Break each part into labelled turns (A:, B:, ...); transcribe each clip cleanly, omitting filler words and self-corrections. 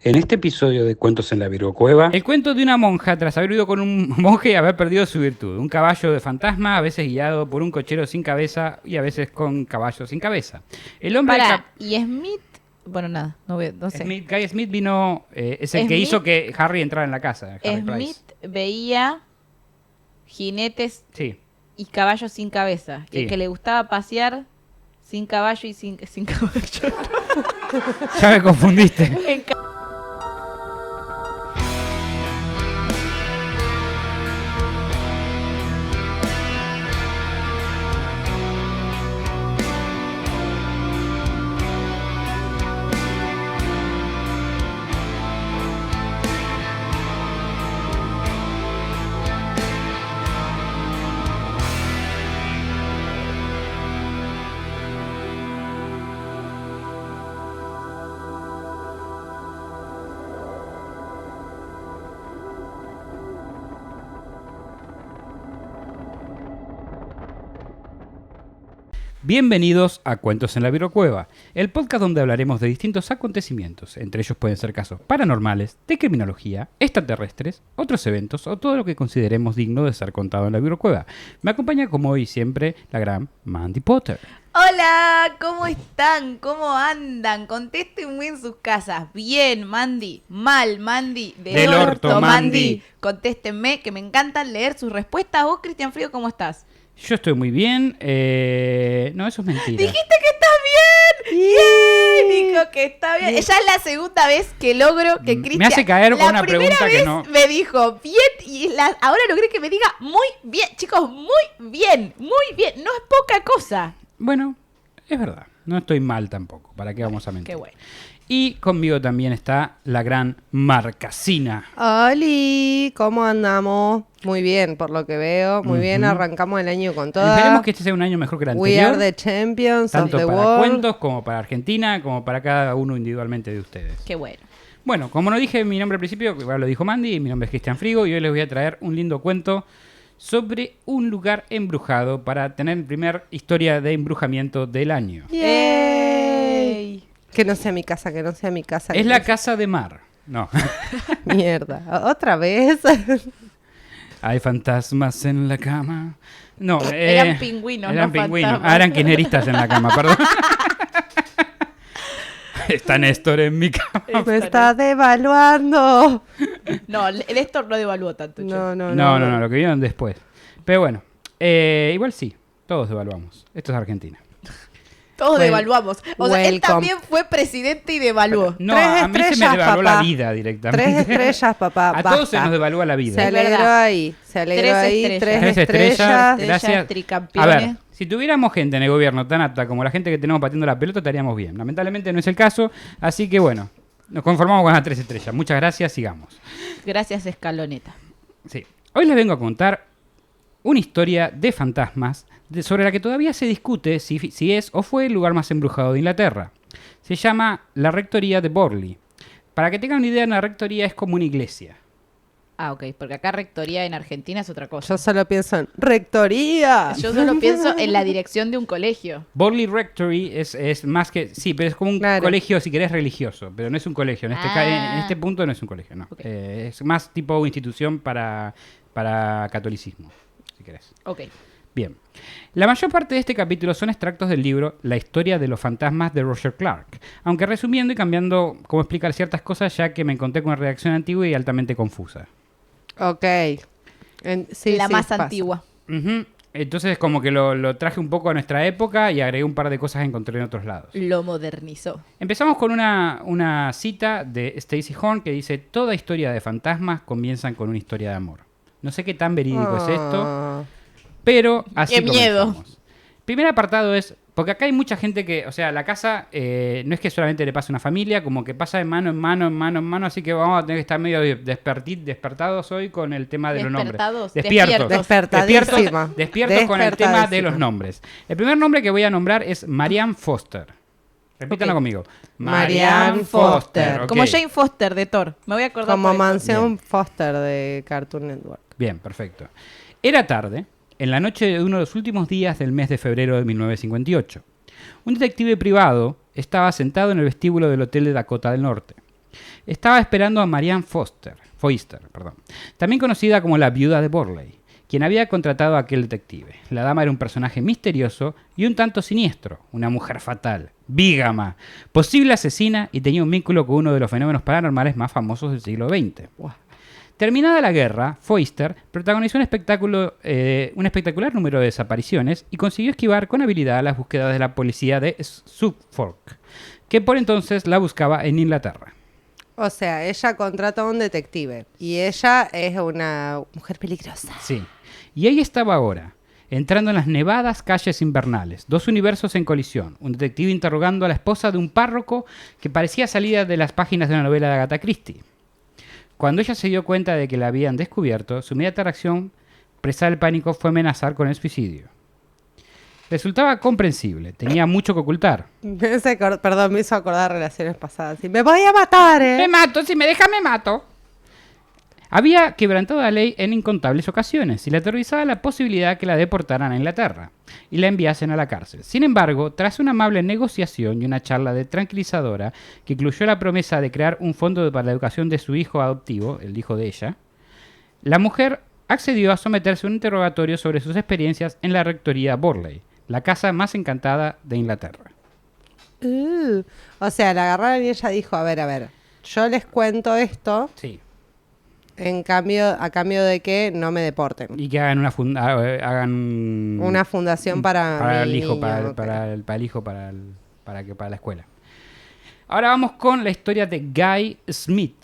A: En este episodio de Cuentos en la Virgocueva,
B: el cuento de una monja tras haber vivido con un monje y haber perdido su virtud. Un caballo de fantasma, a veces guiado por un cochero sin cabeza y a veces con caballo sin cabeza. El hombre...
C: Y Smith... Bueno, nada, no sé.
B: Guy Smith vino... es el que hizo que Harry entrara en la casa.
C: Smith
B: Price.
C: Veía jinetes y caballos sin cabeza.
B: Sí.
C: El que le gustaba pasear sin caballo y sin caballo.
B: Ya me confundiste. Bienvenidos a Cuentos en la Virgocueva, el podcast donde hablaremos de distintos acontecimientos. Entre ellos pueden ser casos paranormales, de criminología, extraterrestres, otros eventos o todo lo que consideremos digno de ser contado en la Virgocueva. Me acompaña como hoy siempre la gran Mandy Potter.
C: Hola, ¿cómo están? ¿Cómo andan? Contéstenme en sus casas. Bien, Mandy. Mal, Mandy.
B: Del orto, Mandy.
C: Contéstenme, que me encanta leer sus respuestas. Vos, Cristian Frío, ¿cómo estás?
B: Yo estoy muy bien. No, eso es mentira.
C: ¡Dijiste que estás bien! ¡Yay! Dijo que está bien. Ya es la segunda vez que logro que Cristian...
B: Me hace caer con una pregunta que no...
C: me dijo bien y ahora logré que me diga muy bien. Chicos, muy bien. Muy bien. No es poca cosa.
B: Bueno, es verdad. No estoy mal tampoco. ¿Para qué vamos a mentir?
C: Qué bueno.
B: Y conmigo también está la gran Marcasina.
D: ¡Holi! ¿Cómo andamos? Muy bien, por lo que veo. Muy bien, arrancamos el año con todo.
B: Esperemos que este sea un año mejor que el anterior.
D: We are the champions
B: tanto
D: of the
B: para
D: world.
B: cuentos, como para Argentina, como para cada uno individualmente de ustedes.
C: Qué bueno.
B: Bueno, como no dije mi nombre al principio, igual lo dijo Mandy, mi nombre es Cristian Frigo y hoy les voy a traer un lindo cuento sobre un lugar embrujado para tener la primera historia de embrujamiento del año.
D: ¡Yay! Que no sea mi casa, que no sea mi casa.
B: Es la casa de Mar. No.
D: Mierda. ¿Otra vez?
B: Hay fantasmas en la cama. No,
C: eran pingüinos,
B: eran
C: no
B: pingüinos.
C: fantasmas.
B: Eran kirchneristas en la cama, perdón. Está Néstor en mi cama.
D: Me está devaluando.
C: No, Néstor no devaluó tanto.
D: No,
B: Lo que vieron después. Pero bueno, igual sí, todos devaluamos. Esto es Argentina.
C: Todos devaluamos. O sea, él
D: welcome.
C: También fue presidente y devaluó.
B: No,
D: 3
B: a mí se me
D: estrellas,
B: devaluó
D: papá.
B: la vida directamente.
D: 3 estrellas, papá.
B: A
D: basta.
B: todos se nos devalúa la vida.
D: Se alegró
C: verdad.
D: ahí. Se alegró
C: 3
D: ahí.
C: estrellas.
D: 3
B: estrellas.
D: estrellas.
B: Gracias.
C: Tricampeones.
B: A ver, si tuviéramos gente en el gobierno tan apta como la gente que tenemos pateando la pelota, estaríamos bien. Lamentablemente no es el caso, así que bueno, nos conformamos con las 3 estrellas. Muchas gracias, sigamos.
C: Gracias, Escaloneta.
B: Sí. Hoy les vengo a contar una historia de fantasmas sobre la que todavía se discute si es o fue el lugar más embrujado de Inglaterra. Se llama la Rectoría de Borley. Para que tengan una idea, una rectoría es como una iglesia.
C: Ah, ok, porque acá rectoría en Argentina es otra cosa.
D: Yo solo pienso en rectoría.
C: Yo solo pienso en la dirección de un colegio.
B: Borley Rectory es más que... Sí, pero es como un
D: Claro.
B: colegio, si querés, religioso. Pero no es un colegio. En este punto no es un colegio, no.
C: Ok.
B: Es más tipo institución para catolicismo, si querés.
C: Ok.
B: Bien. La mayor parte de este capítulo son extractos del libro La historia de los fantasmas de Roger Clark, aunque resumiendo y cambiando cómo explicar ciertas cosas ya que me encontré con una redacción antigua y altamente confusa.
D: Ok. Sí,
C: La
D: sí,
C: más
D: pasa.
C: antigua.
B: Ujú. Entonces como que lo traje un poco a nuestra época y agregué un par de cosas que encontré en otros lados.
C: Lo modernizó.
B: Empezamos con una cita de Stacey Horn que dice: toda historia de fantasmas comienzan con una historia de amor. No sé qué tan verídico es esto,
D: Ah.
B: pero así
C: ¡Qué miedo!
B: comenzamos. Primer apartado es, porque acá hay mucha gente que, o sea, la casa no es que solamente le pase a una familia, como que pasa de mano en mano, en mano en mano, así que vamos a tener que estar medio despertados hoy con el tema de los nombres.
C: Despiertados.
D: Despertadísima.
B: Despiertos con el tema de los nombres. El primer nombre que voy a nombrar es Marianne Foster. Repítanlo
C: Ok.
B: conmigo.
D: Marianne Foster.
B: ok.
C: Como Jane Foster de Thor. Me voy a acordar
D: Como
C: por eso.
D: Mansión Foster de Cartoon Network.
B: Bien, perfecto. Era tarde, en la noche de uno de los últimos días del mes de febrero de 1958. Un detective privado estaba sentado en el vestíbulo del Hotel de Dakota del Norte. estaba esperando a Marianne Foister, también conocida como la viuda de Borley, quien había contratado a aquel detective. La dama era un personaje misterioso y un tanto siniestro, una mujer fatal, bígama, posible asesina y tenía un vínculo con uno de los fenómenos paranormales más famosos del siglo XX. Terminada la guerra, Foister protagonizó un espectacular número de desapariciones y consiguió esquivar con habilidad las búsquedas de la policía de Suffolk, que por entonces la buscaba en Inglaterra.
D: O sea, ella contrata a un detective y ella es una mujer peligrosa.
B: Sí. Y ahí estaba ahora, entrando en las nevadas calles invernales, dos universos en colisión, un detective interrogando a la esposa de un párroco que parecía salida de las páginas de una novela de Agatha Christie. Cuando ella se dio cuenta de que la habían descubierto, su inmediata reacción, presa del pánico, fue amenazar con el suicidio. Resultaba comprensible, tenía mucho que ocultar.
D: Me hizo acordar relaciones pasadas. Y me voy a matar,
B: Me mato, si me deja me mato. Había quebrantado la ley en incontables ocasiones y le aterrorizaba la posibilidad que la deportaran a Inglaterra y la enviasen a la cárcel. Sin embargo, tras una amable negociación y una charla tranquilizadora que incluyó la promesa de crear un fondo para la educación de su hijo adoptivo, el hijo de ella, la mujer accedió a someterse a un interrogatorio sobre sus experiencias en la rectoría Borley, la casa más encantada de Inglaterra.
D: O sea, la agarraron y ella dijo, a ver, yo les cuento esto.
B: Sí.
D: A cambio de que no me deporten.
B: Y que hagan
D: una fundación para
B: el
D: mi
B: hijo,
D: niño,
B: para el hijo, para la escuela. Ahora vamos con la historia de Guy Smith.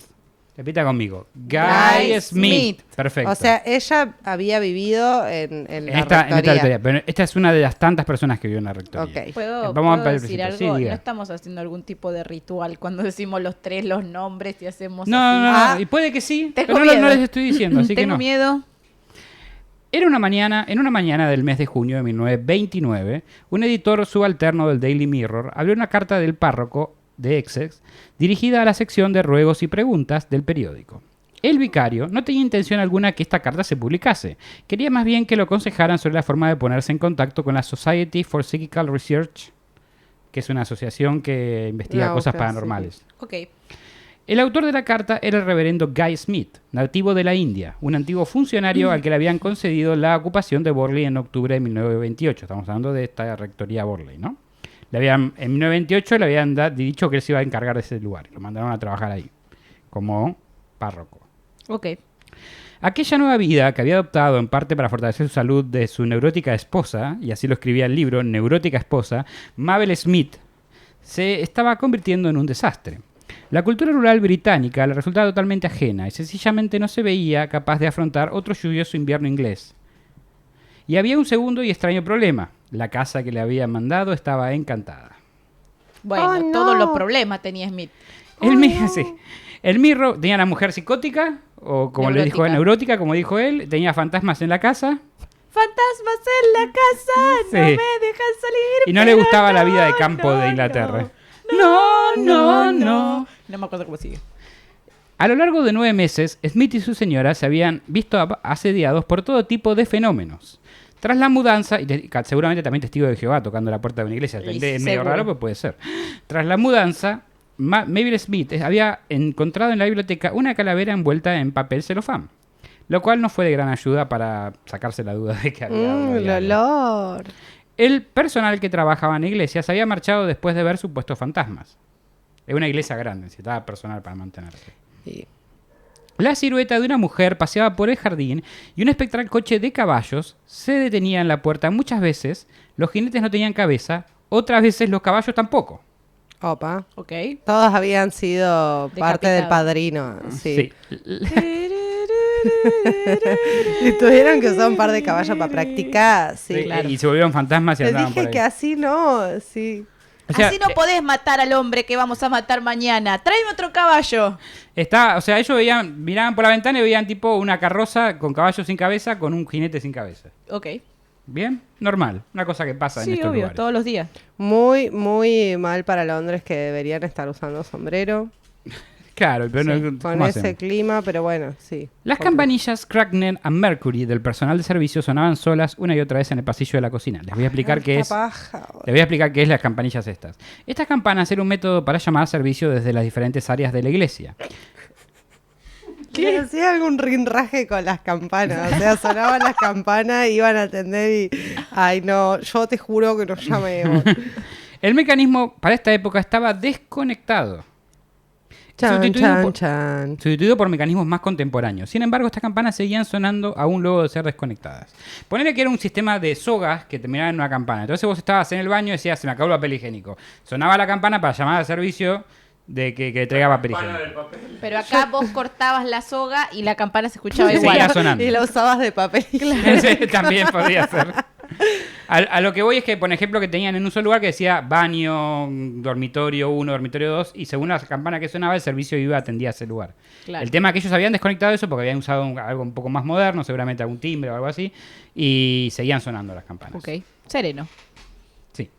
B: Repita conmigo. Guy Smith. Perfecto.
D: O sea, ella había vivido en la
B: rectoría. Pero esta es una de las tantas personas que vivió en la rectoría.
D: Ok.
C: ¿Puedo decir algo?
B: Sí,
C: No
B: diga.
C: estamos haciendo algún tipo de ritual cuando decimos los tres los nombres y hacemos
B: No,
C: así.
B: y puede que sí,
C: Tengo
B: pero
C: miedo.
B: no les estoy diciendo, así que
C: Tengo
B: no.
C: miedo.
B: En una mañana del mes de junio de 1929, un editor subalterno del Daily Mirror abrió una carta del párroco de Essex dirigida a la sección de ruegos y preguntas del periódico. El vicario no tenía intención alguna que esta carta se publicase. Quería más bien que lo aconsejaran sobre la forma de ponerse en contacto con la Society for Psychical Research, que es una asociación que investiga cosas paranormales.
C: Ok.
B: El autor de la carta era el reverendo Guy Smith, nativo de la India, un antiguo funcionario al que le habían concedido la ocupación de Borley en octubre de 1928. Estamos hablando de esta rectoría Borley, ¿no? En 1928 le habían dicho que él se iba a encargar de ese lugar. Lo mandaron a trabajar ahí, como párroco.
C: Ok.
B: Aquella nueva vida que había adoptado en parte para fortalecer su salud de su neurótica esposa, y así lo escribía el libro, Neurótica Esposa, Mabel Smith, se estaba convirtiendo en un desastre. La cultura rural británica le resultaba totalmente ajena y sencillamente no se veía capaz de afrontar otro lluvioso invierno inglés. Y había un segundo y extraño problema. La casa que le habían mandado estaba encantada.
C: Bueno,
D: no.
C: todos los problemas tenía Smith.
B: El Mirror tenía una mujer psicótica, o como le dijo él, neurótica, como dijo él, tenía fantasmas en la casa.
C: Fantasmas en la casa, no me
B: Sí.
C: dejan salir.
B: Y no le
C: pero
B: gustaba la vida de campo de Inglaterra. No.
C: No me acuerdo cómo sigue.
B: A lo largo de 9 meses, Smith y su señora se habían visto asediados por todo tipo de fenómenos. Tras la mudanza, y seguramente también testigo de Jehová tocando la puerta de una iglesia,
C: Y
B: es medio
C: seguro.
B: raro, pero puede ser. Tras la mudanza, Mabel Smith había encontrado en la biblioteca una calavera envuelta en papel celofán, lo cual no fue de gran ayuda para sacarse la duda de que había
D: el
B: algo.
D: olor.
B: El personal que trabajaba en la iglesia se había marchado después de ver supuestos fantasmas. Es una iglesia grande, necesitaba personal para mantenerse.
D: Sí.
B: La silueta de una mujer paseaba por el jardín y un espectral coche de caballos se detenía en la puerta. Muchas veces los jinetes no tenían cabeza, otras veces los caballos tampoco.
D: Opa.
C: Ok.
D: Todos habían sido parte del
C: Decapitado.
D: padrino. Sí.
B: Sí.
D: Y tuvieron que usar un par de caballos para practicar. Sí,
B: Sí,
D: claro.
B: y se volvieron fantasmas y
D: Te
B: andaban por
D: dije
B: ahí.
D: que así no, sí.
B: O sea,
C: Así no podés matar al hombre que vamos a matar mañana. Tráeme otro caballo.
B: ellos miraban por la ventana y veían tipo una carroza con caballos sin cabeza con un jinete sin cabeza.
C: Ok.
B: Bien, normal, una cosa que pasa en
C: Sí,
B: estos
C: obvio,
B: lugares.
C: todos los días.
D: Muy, muy mal para Londres, que deberían estar usando sombrero.
B: Claro, pero
C: Sí,
B: no,
D: Con
B: ¿cómo
D: ese
B: hacemos?
D: clima, pero bueno, sí.
B: Las campanillas Cracknell and Mercury del personal de servicio sonaban solas una y otra vez en el pasillo de la cocina. Les voy a explicar qué es. Les voy a explicar qué es las campanillas estas. Estas campanas eran un método para llamar a servicio desde las diferentes áreas de la iglesia.
D: ¿Qué? Hacía algún rinraje con las campanas. O sea, sonaban las campanas, iban a atender y... Ay, no, yo te juro que nos llamemos.
B: El mecanismo para esta época estaba desconectado. Sustituido por mecanismos más contemporáneos. Sin embargo, estas campanas seguían sonando aún luego de ser desconectadas. Ponele que era un sistema de sogas que terminaba en una campana. Entonces vos estabas en el baño y decías, se me acabó el papel higiénico. Sonaba la campana para llamar al servicio de que traiga papel higiénico.
C: Pero acá vos cortabas la soga y la campana se escuchaba
B: Seguía
C: igual.
B: sonando.
D: Y la usabas de papel.
B: Ese también podría ser. A lo que voy es que, por ejemplo, que tenían en un solo lugar que decía baño, dormitorio 1, dormitorio 2, y según la campana que sonaba, el servicio iba a atendía a ese lugar.
C: Claro.
B: El tema es que ellos habían desconectado eso porque habían usado algo un poco más moderno, seguramente algún timbre o algo así, y seguían sonando las campanas.
C: Ok, sereno.
B: Sí.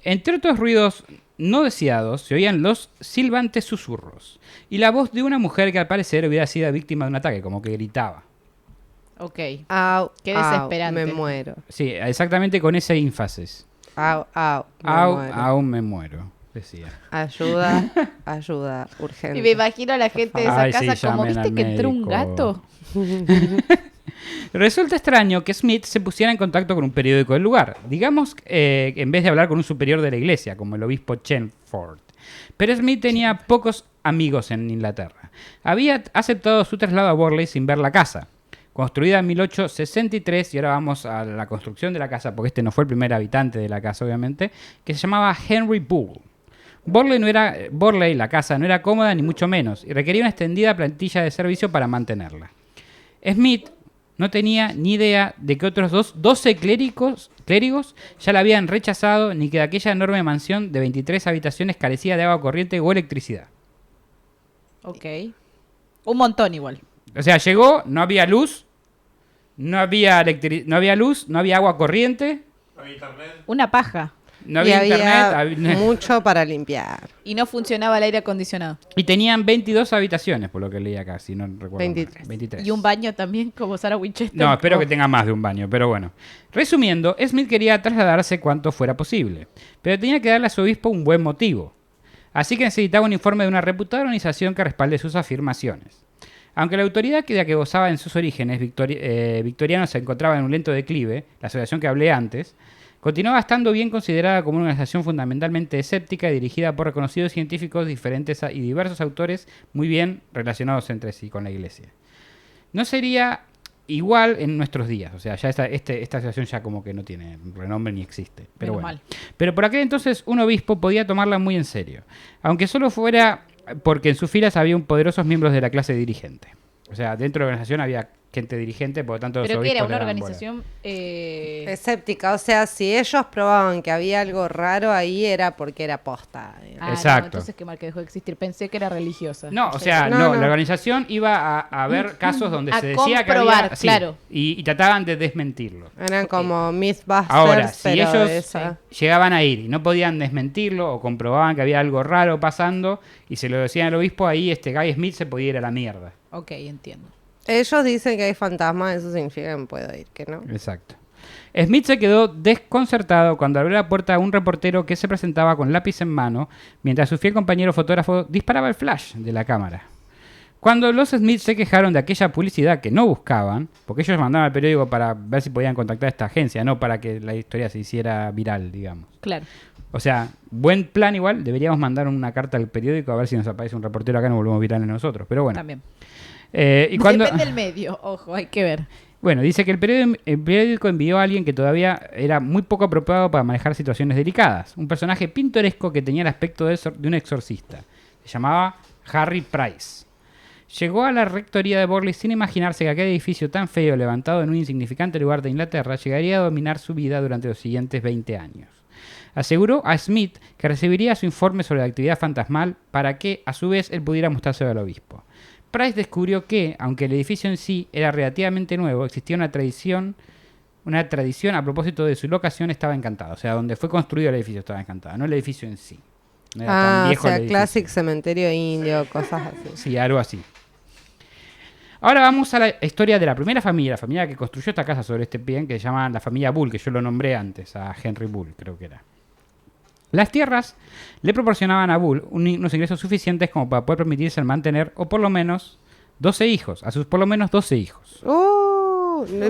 B: Entre otros ruidos no deseados, se oían los silbantes susurros y la voz de una mujer que al parecer hubiera sido víctima de un ataque, como que gritaba.
C: Ok.
D: Au,
C: Qué
D: au,
C: desesperante.
D: me muero.
B: Sí, exactamente con ese énfasis.
D: Au, au, me
B: Au,
D: muero.
B: aún me muero, decía.
D: Ayuda, ayuda, urgente.
C: Y me imagino a la gente de esa
B: Ay, sí,
C: casa como,
B: llamen
C: ¿viste
B: al
C: que entró un
B: médico.
C: gato?
B: Resulta extraño que Smith se pusiera en contacto con un periódico del lugar, digamos en vez de hablar con un superior de la iglesia, como el obispo Chelmsford. Pero Smith tenía pocos amigos en Inglaterra. Había aceptado su traslado a Borley sin ver la casa. Construida en 1863, y ahora vamos a la construcción de la casa, porque este no fue el primer habitante de la casa, obviamente, que se llamaba Henry Bull. Borley, la casa, no era cómoda ni mucho menos, y requería una extendida plantilla de servicio para mantenerla. Smith no tenía ni idea de que otros 12 clérigos ya la habían rechazado, ni que aquella enorme mansión de 23 habitaciones carecía de agua corriente o electricidad.
C: Ok. Un montón igual.
B: O sea, llegó, no había luz, no había luz, no había agua corriente,
C: Una paja.
B: no
D: Y
B: había
D: había
B: internet,
D: mucho para limpiar.
C: Y no funcionaba el aire acondicionado.
B: y tenían 22 habitaciones, por lo que leí acá, si no recuerdo
D: 23.
B: mal. 23.
C: Y un baño también, como Sarah Winchester.
B: No, espero que tenga más de un baño, pero bueno. Resumiendo, Smith quería trasladarse cuanto fuera posible, pero tenía que darle a su obispo un buen motivo. Así que necesitaba un informe de una reputada organización que respalde sus afirmaciones. Aunque la autoridad de la que gozaba en sus orígenes victorianos se encontraba en un lento declive, la asociación que hablé antes, continuaba estando bien considerada como una organización fundamentalmente escéptica y dirigida por reconocidos científicos diferentes y diversos autores muy bien relacionados entre sí con la iglesia. No sería igual en nuestros días, o sea, ya esta asociación ya como que no tiene renombre ni existe. Pero
C: Menos
B: bueno.
C: mal.
B: Pero por aquel entonces un obispo podía tomarla muy en serio, aunque solo fuera porque en sus filas había poderosos miembros de la clase dirigente. O sea, dentro de la organización había gente dirigente, por lo tanto los
C: ¿Pero qué
B: obispos
C: era?
B: le
C: ¿Una
B: daban bola.
C: organización?
D: Escéptica, o sea, si ellos probaban que había algo raro ahí era porque era posta.
C: Ah,
B: Exacto.
C: no, entonces qué mal que dejó de existir. Pensé que era religiosa.
B: No, o sea,
D: No,
B: no,
D: no.
B: la organización iba a ver casos donde
C: A
B: se decía que
C: comprobar,
B: había... sí,
C: claro.
B: y trataban de desmentirlo.
D: Eran como Mythbusters,
B: Ahora, si
D: pero
B: ellos
D: de esa.
B: llegaban a ir y no podían desmentirlo o comprobaban que había algo raro pasando y se lo decían al obispo, ahí Guy Smith se podía ir a la mierda.
C: Ok, entiendo.
D: Ellos dicen que hay fantasmas, eso significa que me puedo ir, que no.
B: Exacto. Smith se quedó desconcertado cuando abrió la puerta a un reportero que se presentaba con lápiz en mano mientras su fiel compañero fotógrafo disparaba el flash de la cámara. Cuando los Smith se quejaron de aquella publicidad que no buscaban, porque ellos mandaban al periódico para ver si podían contactar a esta agencia, no para que la historia se hiciera viral, digamos.
C: Claro.
B: O sea, buen plan igual, deberíamos mandar una carta al periódico a ver si nos aparece un reportero acá y nos volvemos virales nosotros, pero bueno.
C: También.
B: Y cuando...
C: Depende del medio, ojo, hay que ver.
B: Bueno, dice que el periódico envió a alguien que todavía era muy poco apropiado para manejar situaciones delicadas. Un personaje pintoresco que tenía el aspecto de un exorcista. Se llamaba Harry Price. Llegó a la rectoría de Borley sin imaginarse que aquel edificio tan feo levantado en un insignificante lugar de Inglaterra llegaría a dominar su vida durante los siguientes 20 años. Aseguró a Smith que recibiría su informe sobre la actividad fantasmal para que, a su vez, él pudiera mostrárselo al obispo. Price descubrió que, aunque el edificio en sí era relativamente nuevo, existía una tradición a propósito de su locación estaba encantada. O sea, donde fue construido el edificio estaba encantada, no el edificio en sí. No era tan
D: O
B: viejo el
D: sea,
B: edificio.
D: Classic Cementerio Indio, cosas así.
B: Sí, algo así. Ahora vamos a la historia de la primera familia, la familia que construyó esta casa sobre este pie, que se llama la familia Bull, que yo lo nombré antes, a Henry Bull, creo que era. Las tierras le proporcionaban a Bull unos ingresos suficientes como para poder permitirse el mantener, o por lo menos, 12 hijos, a sus por lo menos 12 hijos.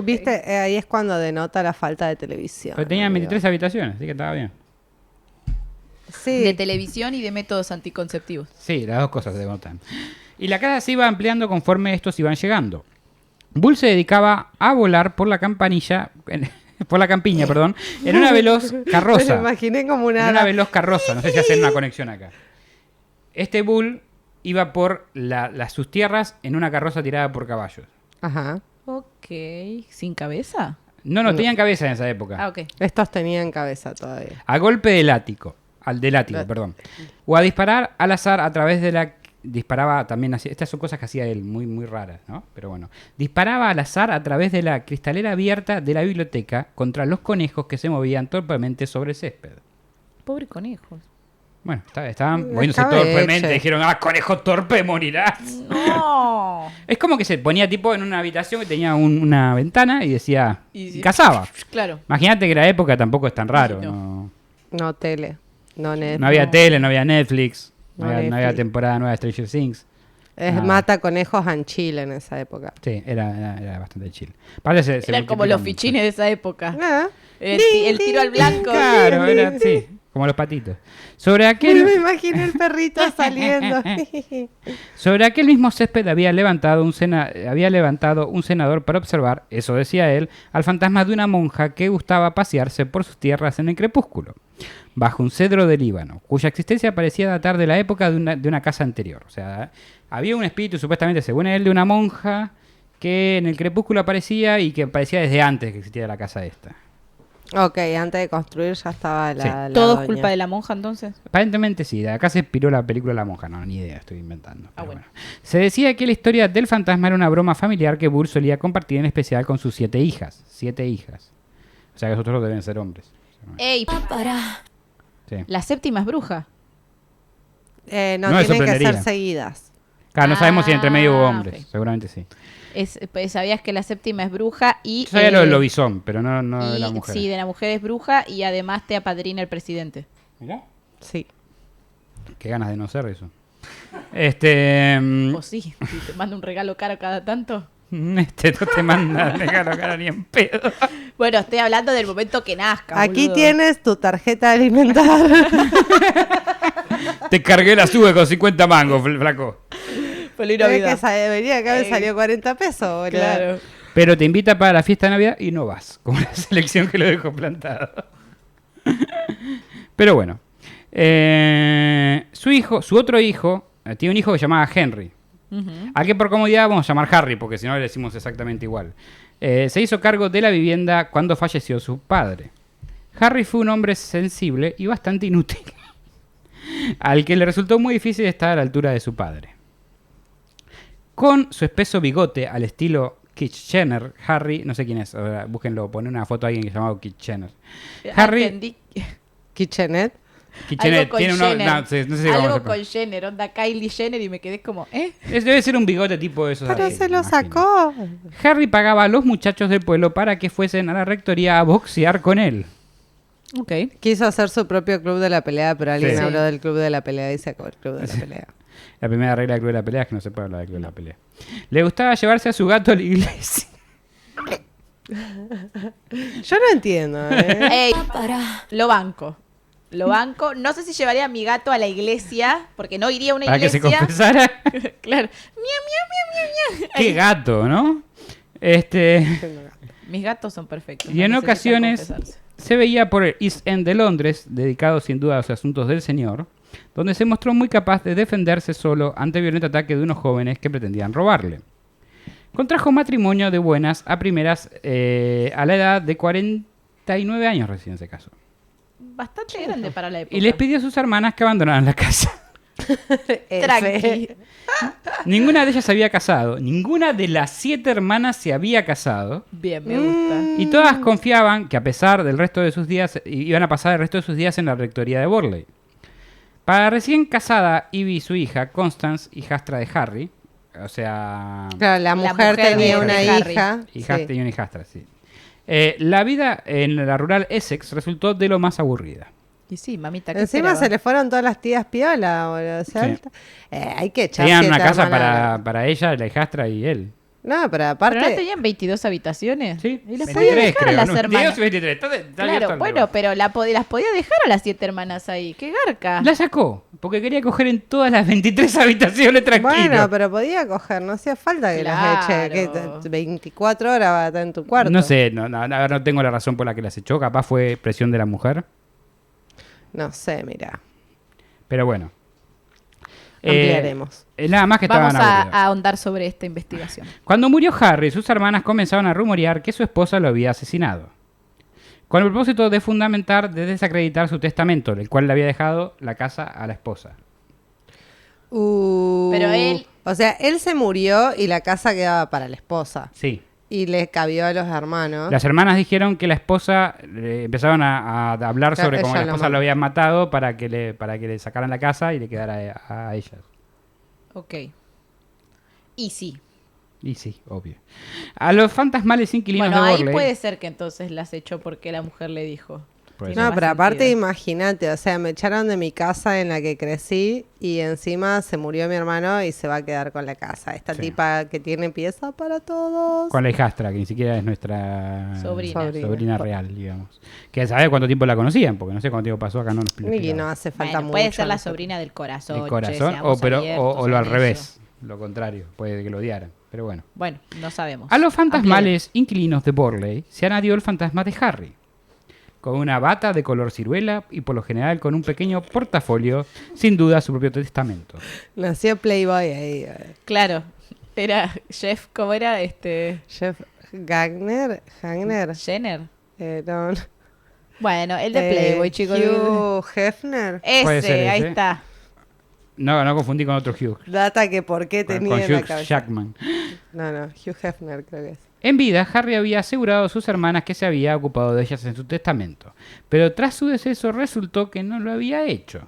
D: ¿Viste? Ahí es cuando denota la falta de televisión.
B: Pero tenían
D: amigo.
B: 23 habitaciones, así que estaba bien.
D: Sí.
C: De televisión y de métodos anticonceptivos.
B: Sí, las dos cosas se denotan. Y la casa se iba ampliando conforme estos iban llegando. Bull se dedicaba a volar por la campiña, en una veloz
D: Me lo
B: carroza.
D: imaginé como
B: En una veloz carroza, no sé si hacen una conexión acá. Este Bull iba por sus tierras en una carroza tirada por caballos.
D: Ajá.
C: Ok. ¿Sin cabeza?
B: No tenían cabeza en esa época.
C: Ah, ok.
D: Estos tenían cabeza todavía.
B: A golpe de látigo, perdón. O a disparar al azar a través de la... Disparaba también así. Estas son cosas que hacía él, muy, muy raras, ¿no? Pero bueno. Disparaba al azar a través de la cristalera abierta de la biblioteca contra los conejos que se movían torpemente sobre el césped.
C: Pobre conejos.
B: Bueno, estaban moviéndose
D: Estaba
B: torpemente.
D: hecho.
B: Dijeron, conejo torpe, morirás.
C: No.
B: Es como que se ponía tipo en una habitación que tenía una ventana y decía...
C: Y sí.
B: Cazaba.
C: Claro.
B: Imagínate que la época tampoco es tan raro.
C: No.
B: No,
D: No tele. No Netflix.
B: no había tele, no había Netflix. No
D: No
B: había
D: Netflix.
B: temporada nueva de Stranger Things.
D: Es
B: Nada.
D: mata conejos en Chile en esa época.
B: Sí, era bastante chill. Aparte se
C: Eran como los
B: multiplican
C: fichines de esa época.
D: Ah,
C: El tiro al blanco.
B: mucho. Claro, era sí, como los patitos. Sobre
D: me
B: aquel,
D: imagino el perrito saliendo.
B: sobre aquel mismo césped había levantado un senador para observar, eso decía él, al fantasma de una monja que gustaba pasearse por sus tierras en el crepúsculo, bajo un cedro de Líbano, cuya existencia parecía datar de la época de una casa anterior. O sea, había un espíritu, supuestamente, según él, de una monja que en el crepúsculo aparecía y que aparecía desde antes de que existiera la casa esta.
D: Ok, antes de construir ya estaba
B: Sí.
D: la
C: ¿Todo es
D: doña.
C: culpa de la monja entonces?
B: Aparentemente sí, de acá se inspiró la película La Monja, no, ni idea, estoy inventando. Pero
C: bueno.
B: Se decía que la historia del fantasma era una broma familiar que Burr solía compartir en especial con sus 7 hijas. 7 hijas. O sea que los otros deben ser hombres.
C: ¡Ey!
B: Sí.
C: La séptima es bruja.
D: No,
B: No me
D: tienen que
B: sorprendería.
D: ser seguidas.
B: Claro, no sabemos si entre medio hubo hombres,
C: ok.
B: seguramente sí.
C: Pues, sabías que la séptima es bruja y...
B: Yo sabía lo del lobizón, pero no de la
C: y-
B: mujer.
C: Sí, de la mujer es bruja y además te apadrina el presidente.
B: Mirá,
D: Sí.
B: qué ganas de no ser eso.
C: O sí, si te manda un regalo caro cada tanto.
B: No te manda regalo cara ni en pedo.
C: Bueno, estoy hablando del momento que nazca.
D: Aquí
C: boludo.
D: tienes tu tarjeta de alimentar.
B: Te cargué la sube con 50 mangos, flaco.
C: Feliz
D: Venía
C: Navidad.
D: que me salió 40 pesos, boludo.
C: Claro.
B: Pero te invita para la fiesta de Navidad y no vas, como la selección que lo dejó plantado. Pero bueno. Su otro hijo, tiene un hijo que se llamaba Henry.
C: Ujú.
B: A que por comodidad vamos a llamar Harry, porque si no le decimos exactamente igual. Se hizo cargo de la vivienda cuando falleció su padre. Harry fue un hombre sensible y bastante inútil, al que le resultó muy difícil estar a la altura de su padre. Con su espeso bigote al estilo Kitchener, Harry, no sé quién es, ahora búsquenlo, pone una foto a alguien que se llamaba Kitchener. Harry,
C: Entendí.
D: Kitchenet.
B: Kitchener
C: Algo con
B: tiene uno,
C: Jenner.
B: no sé si vamos a
C: Algo con Jenner, onda Kylie Jenner y me quedé como,
B: debe ser un bigote tipo de esos.
D: Pero
B: así,
D: se
B: me
D: lo
B: imagino.
D: sacó.
B: Harry pagaba a los muchachos del pueblo para que fuesen a la rectoría a boxear con él.
C: Ok.
D: Quiso hacer su propio club de la pelea, pero alguien
B: Sí.
D: habló del club de la pelea y sacó el club de la pelea.
B: La primera regla del club de la pelea es que no se puede hablar del club de la pelea. Le gustaba llevarse a su gato a la iglesia.
D: Yo no entiendo, ¿eh?
C: Ey, lo banco. Lo banco. No sé si llevaría a mi gato a la iglesia, porque no iría a una
B: Para que se
C: iglesia.
B: confesara.
C: Claro. Miau, miau, miau, miau, miau.
B: Qué gato, ¿no?
C: Mis gatos son perfectos.
B: Y en
C: no necesitan
B: ocasiones
C: confesarse.
B: se veía por el East End de Londres, dedicado sin duda a los asuntos del señor, donde se mostró muy capaz de defenderse solo ante el violento ataque de unos jóvenes que pretendían robarle. Contrajo matrimonio de buenas a primeras a la edad de 49 años recién se casó.
C: Bastante grande para la época.
B: Y les pidió a sus hermanas que abandonaran la casa.
C: Tranqui.
B: Ninguna de ellas se había casado. Ninguna de las 7 hermanas se había casado.
C: Bien, me gusta.
B: Y todas confiaban que a pesar del resto de sus días, iban a pasar el resto de sus días en la rectoría de Borley. Para recién casada Ivy y su hija, Constance, hijastra de Harry, o sea...
D: Claro, la mujer tenía
C: de
D: una
C: Harry.
D: hija.
B: Hijastra
D: Sí.
B: y una hijastra, sí. La vida en la rural Essex resultó de lo más aburrida.
C: Y sí, mamita, ¿qué
D: Encima
C: esperaba?
D: se le fueron todas las tías piola, boludo. O sea,
B: Sí.
D: hay que echar
B: Tenían una
D: 7
B: casa
D: hermanas.
B: para ella, la hijastra y él.
D: No, pero
C: ¿Pero no
D: aparte...
C: tenían 22 habitaciones?
B: Sí,
C: Y las
B: 23
C: podía dejar
B: creo,
C: a las
B: ¿no?
C: hermanas.
B: 22 y 23, está abierto
C: Claro,
B: el
C: bueno,
B: debate.
C: pero las podía dejar a las 7 hermanas ahí. ¡Qué garca!
B: La sacó, porque quería coger en todas las 23 habitaciones tranquilo.
D: Bueno, pero podía coger, no hacía falta que las eche,
C: Claro.
D: que 24 horas va a estar en tu cuarto.
B: No sé, no tengo la razón por la que las echó, capaz fue presión de la mujer,
D: No sé, mira.
B: pero bueno.
D: Ampliaremos.
B: Nada más que
C: Vamos
B: estaban
C: a
B: aburridos.
C: ahondar sobre esta investigación.
B: Cuando murió Harry, sus hermanas comenzaron a rumorear que su esposa lo había asesinado, con el propósito de desacreditar su testamento, el cual le había dejado la casa a la esposa.
C: Pero él-
D: O sea, él se murió y la casa quedaba para la esposa.
B: Sí.
D: Y le cabió a los hermanos.
B: Las hermanas dijeron que la esposa empezaron a hablar
D: Claro,
B: sobre cómo la
D: ella lo
B: esposa lo
D: mató.
B: habían matado para que le sacaran la casa y le quedara a ellas.
C: Ok. Y sí.
B: Y sí, obvio. A los fantasmales inquilinos
C: Bueno,
B: de
C: ahí
B: Borley.
C: puede ser que entonces las echó porque la mujer le dijo.
B: Puede
C: Tiene
B: ser.
D: No,
C: más
D: pero aparte
C: sentido.
D: imagínate, o sea, me echaron de mi casa en la que crecí y encima se murió mi hermano y se va a quedar con la casa. Esta
B: Sí.
D: tipa que tiene pieza para todos.
B: Con la hijastra, que ni siquiera es nuestra
C: Sobrina.
B: sobrina real, digamos. Que sabe cuánto tiempo la conocían, porque no sé cuánto tiempo pasó acá, no nos
D: Y
B: explicaba.
D: no hace falta
C: Bueno,
D: mucho.
C: puede ser la
D: nosotros.
C: sobrina del corazón.
B: El
C: che,
B: corazón,
C: seamos
B: o
C: abiertos
B: lo al
C: en
B: revés,
C: eso.
B: lo contrario, puede que lo odiaran, pero bueno.
C: Bueno, no sabemos.
B: A los fantasmales inquilinos de Borley se añadió el fantasma de Harry, con una bata de color ciruela y por lo general con un pequeño portafolio, sin duda su propio testamento.
D: Nació Playboy ahí.
C: Claro, era Jeff, ¿cómo era?
D: Jeff Gagner.
C: Jenner.
D: No.
C: Bueno, el de Playboy, chicos.
D: Hugh Hefner.
B: Puede
C: Ese,
B: ser
C: ahí
B: ese.
C: está.
B: No confundí con otro Hugh.
D: Data que por qué
B: Con
D: tenía en la
B: Hugh
D: cabeza.
B: Jackman.
D: No, Hugh Hefner creo que es.
B: En vida, Harry había asegurado a sus hermanas que se había ocupado de ellas en su testamento, pero tras su deceso resultó que no lo había hecho.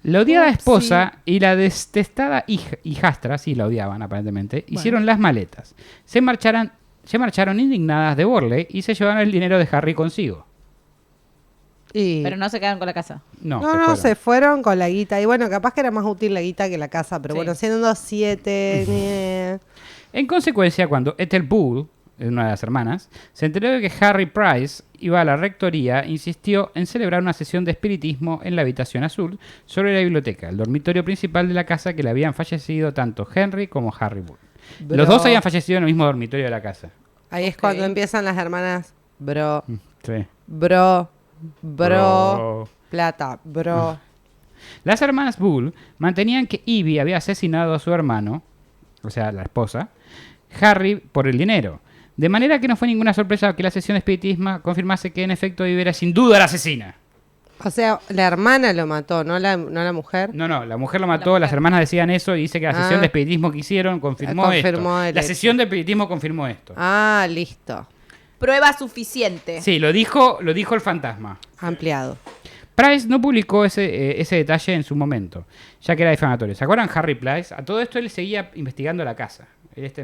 B: La odiada esposa y la detestada hijastra, sí la odiaban aparentemente, hicieron las maletas. Se marcharon indignadas de Borley y se llevaron el dinero de Harry consigo.
D: Y...
C: Pero no se quedaron con la casa.
B: No,
D: se fueron con la guita. Y bueno, capaz que era más útil la guita que la casa, pero
C: Sí.
D: bueno, siendo 7.
B: En consecuencia, cuando Ethel Bull, una de las hermanas, se enteró de que Harry Price iba a la rectoría, insistió en celebrar una sesión de espiritismo en la habitación azul sobre la biblioteca, el dormitorio principal de la casa que le habían fallecido tanto Henry como Harry Bull. Los dos habían fallecido en el mismo dormitorio de la casa.
D: Ahí es
C: Ok.
D: cuando empiezan las hermanas. Bro,
B: Sí.
D: bro,
B: Bro.
D: plata, bro.
B: Las hermanas Bull mantenían que Ivy había asesinado a su hermano, o sea, la esposa, Harry, por el dinero. De manera que no fue ninguna sorpresa que la sesión de espiritismo confirmase que en efecto Ivy era sin duda la asesina.
D: O sea, la hermana lo mató, no la mujer.
B: No, la mujer lo mató,
C: mujer.
B: las hermanas decían eso y dice que la sesión de espiritismo que hicieron confirmó
D: Confirmó
B: esto.
D: el
B: La
D: hecho.
B: sesión de espiritismo confirmó esto.
D: Ah, listo.
C: Prueba suficiente.
B: Sí, lo dijo el fantasma.
D: Ampliado.
B: Price no publicó ese detalle en su momento, ya que era difamatorio. ¿Se acuerdan Harry Price? A todo esto él seguía investigando la casa.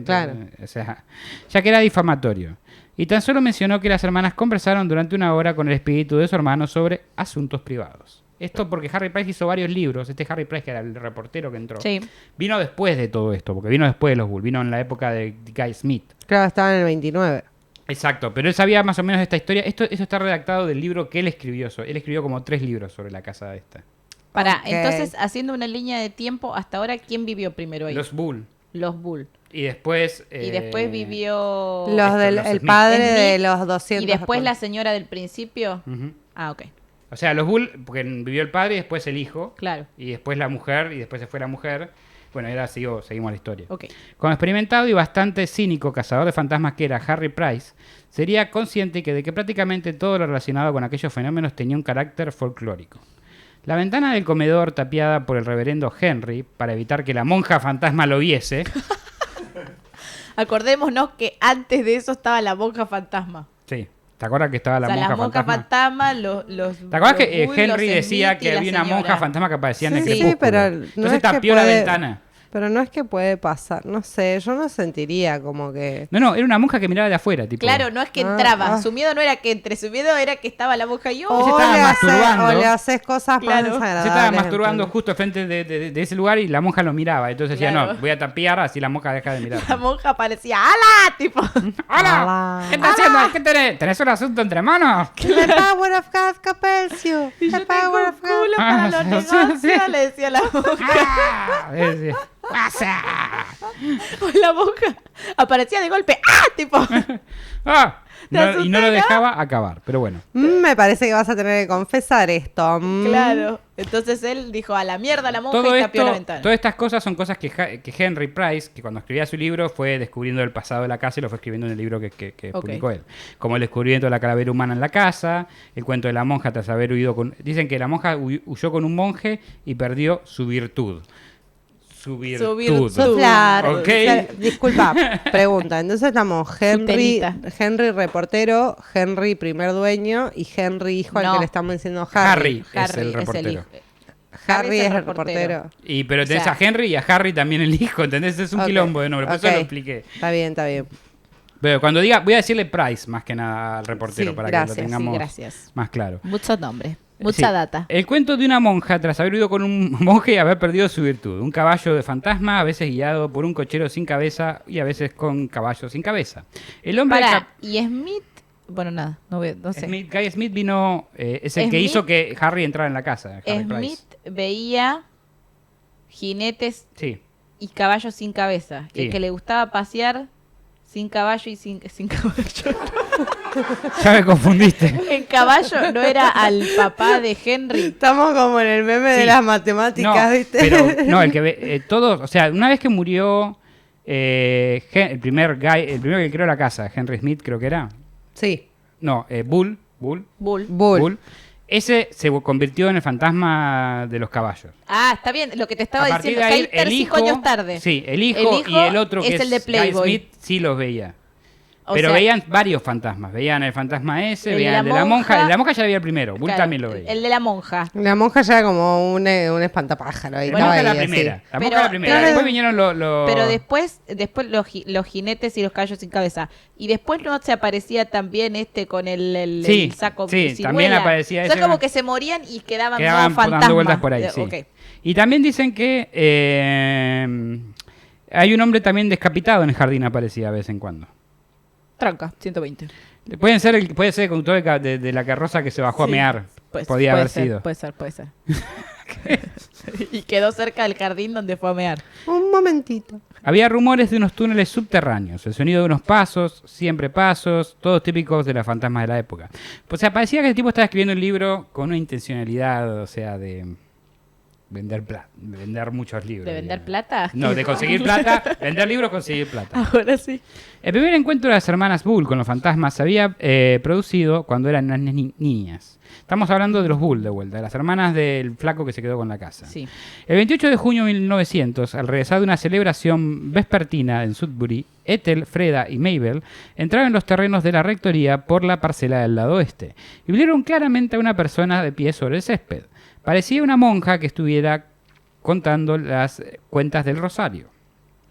D: Claro.
B: O sea, ya que era difamatorio. Y tan solo mencionó que las hermanas conversaron durante una hora con el espíritu de su hermano sobre asuntos privados. Esto porque Harry Price hizo varios libros. Este Harry Price, que era el reportero que entró,
C: Sí.
B: vino después de todo esto, porque vino después de los Bull, vino en la época de Guy Smith.
D: Claro, estaba en el 29.
B: Exacto, pero él sabía más o menos de esta historia. Eso está redactado del libro que él escribió. Él escribió como 3 libros sobre la casa esta.
C: Para,
D: Ok.
C: entonces, haciendo una línea de tiempo, hasta ahora, ¿quién vivió primero ahí?
B: Los Bull.
C: Los Bull.
B: Y después...
C: Y después vivió...
D: Los del
B: los
D: el
B: Smith.
D: padre
C: Smith.
D: de los 200.
C: Y después la señora del principio.
B: Ujú.
C: Ah, ok.
B: O sea, los Bull, porque vivió el padre y después el hijo.
C: Claro.
B: Y después la mujer y después se fue la mujer. Bueno, y ahora seguimos la historia.
C: Ok.
B: Como experimentado y bastante cínico cazador de fantasmas que era Harry Price, sería consciente de que prácticamente todo lo relacionado con aquellos fenómenos tenía un carácter folclórico. La ventana del comedor tapiada por el reverendo Henry, para evitar que la monja fantasma lo viese,
C: Acordémonos que antes de eso estaba la monja fantasma.
B: sí, ¿Te acuerdas que estaba
C: O
B: la
C: sea,
B: monja
C: la monja
B: fantasma?
C: fantasma, los
B: ¿Te acuerdas
C: los
B: que
C: ghouls,
B: Henry
C: los
B: decía
C: Smith y
B: que
C: la
B: había una
C: señora?
B: monja fantasma que aparecía en el
D: Sí,
B: crepúsculo?
D: pero no
B: Entonces
D: es que
B: tapió la
D: puede-
B: ventana.
D: Pero no es que puede pasar, no sé, yo no sentiría como que...
B: No, era una monja que miraba de afuera, tipo.
C: Claro, no es que
D: Ah,
C: entraba.
D: ah.
C: Su miedo no era que entre, su miedo era que estaba la monja y yo.
B: se estaba masturbando.
D: o le haces cosas
C: Claro.
D: más desagradables.
B: Se estaba masturbando
D: entonces.
B: justo frente de ese lugar y la monja lo miraba. Entonces decía,
C: Claro.
B: no, voy a tapiar así la monja deja de mirar.
C: La monja parecía ¡ala! Tipo,
B: ¡Hola!
D: Hola.
B: ¿Qué estás haciendo? ¿Qué tenés? ¿Tenés un asunto entre manos?
D: The power of God compels you. The power of God.
C: culo para los
B: sí,
C: negocios,
B: sí.
C: le decía la monja.
B: ¡Ah! Decía, ¡pasa!
C: O la monja aparecía de golpe ¡ah! Tipo,
B: ¡Ah!
C: Te
B: No, y
C: asusté,
B: no lo
C: ¿no?
B: dejaba acabar, pero bueno.
D: Me parece que vas a tener que confesar esto.
C: claro. Entonces él dijo a la mierda la monja
B: Todo
C: y tapió la
B: esto,
C: ventana.
B: todas estas cosas son cosas que Henry Price, que cuando escribía su libro, fue descubriendo el pasado de la casa y lo fue escribiendo en el libro que
C: Ok.
B: publicó él. Como el descubrimiento de la calavera humana en la casa, el cuento de la monja tras haber huido con... Dicen que la monja huyó con un monje y perdió su virtud. Su virtud.
C: virtud.
D: Claro.
B: Ok.
D: O sea, disculpa, pregunta. Entonces estamos
C: telita.
D: Henry reportero, Henry primer dueño y Henry hijo al
C: No.
D: que le estamos diciendo
B: Harry.
D: Harry.
B: Es el reportero.
C: hijo.
D: Harry es el reportero.
B: Pero tenés
C: O sea-
B: a Henry y a Harry también el hijo, ¿entendés? Es un
D: Ok,
B: quilombo de nombre, por eso
D: ok.
B: lo expliqué.
D: Está bien, está bien.
B: Pero cuando diga, voy a decirle Price más que nada al reportero
D: Sí,
B: para
D: gracias,
B: que lo
D: sí,
B: tengamos
C: gracias.
B: más claro.
C: Muchos nombres, mucha
B: Sí.
C: data.
B: El cuento de una monja tras haber huido con un monje y haber perdido su virtud. Un caballo de fantasma, a veces guiado por un cochero sin cabeza y a veces con caballo sin cabeza. El hombre
C: Para, y Smith, bueno, nada, no sé.
B: Guy Smith vino, es el que
C: Smith-
B: hizo que Harry entrara en la casa. Harry
C: Smith
B: Price.
C: veía jinetes
B: Sí.
C: y caballos sin cabeza. Y
B: Sí.
C: el que le gustaba pasear sin caballo y sin caballo.
B: Ya me confundiste.
C: En caballo no era al papá de Henry.
D: Estamos como en el meme
B: Sí.
D: de las matemáticas,
B: No,
D: ¿viste?
B: pero no, el que ve, todos, o sea, una vez que murió el primero que creó la casa, Henry Smith creo que era.
D: Sí.
B: No, Bull.
C: Bull.
D: Bull.
B: Ese se convirtió en el fantasma de los caballos.
C: Ah, está bien, lo que te estaba
B: A partir
C: diciendo.
B: de ahí,
C: Keiter 5 años tarde.
B: Sí, el hijo y el otro que
C: es el de
B: Guy
C: Playboy.
B: Smith sí los veía.
C: O
B: Pero
C: sea,
B: veían varios fantasmas. Veían el fantasma ese,
C: el de
B: veían
C: la
B: el de la monja.
C: monja.
B: El de la monja ya lo veía el primero. Bull
C: claro,
B: también lo veía.
C: El de la monja.
D: La monja ya era como un espantapájaro. Ahí
B: La monja
D: estaba
B: la
D: ahí, así.
B: primera. La monja
C: Pero-
B: la primera.
C: pero-
B: Después vinieron los...
C: Pero después los jinetes y los caballos sin cabeza. Y después no se aparecía también con el
B: Sí,
C: saco
B: sí,
C: ciruela.
B: también aparecía
C: O sea,
B: ese.
C: como que se morían y quedaban
B: Quedaban
C: modo fantasma.
B: dando vueltas por ahí, sí.
C: Ok.
B: Y también dicen que hay un hombre también descapitado en el jardín, aparecía de vez en cuando.
C: Tranca, 120.
B: Puede ser el conductor de la carroza que se bajó a
C: Sí,
B: mear.
C: Pues,
B: Podía
C: puede
B: haber
C: ser,
B: sido.
C: Puede ser. Y quedó cerca del jardín donde fue a mear.
D: Un momentito.
B: Había rumores de unos túneles subterráneos, el sonido de unos pasos, siempre pasos, todos típicos de las fantasmas de la época. Pues parecía que el tipo estaba escribiendo el libro con una intencionalidad, o sea, de vender muchos libros.
C: ¿De vender
B: digamos.
C: plata?
B: No, de conseguir plata, vender libros, conseguir plata.
C: Ahora sí.
B: El primer encuentro de las hermanas Bull con los fantasmas se había producido cuando eran unas niñas. Estamos hablando de los Bull de vuelta, de las hermanas del flaco que se quedó con la casa.
C: Sí.
B: El 28 de junio de 1900, al regresar de una celebración vespertina en Sudbury, Ethel, Freda y Mabel entraron en los terrenos de la rectoría por la parcela del lado oeste y vieron claramente a una persona de pie sobre el césped. Parecía una monja que estuviera contando las cuentas del rosario.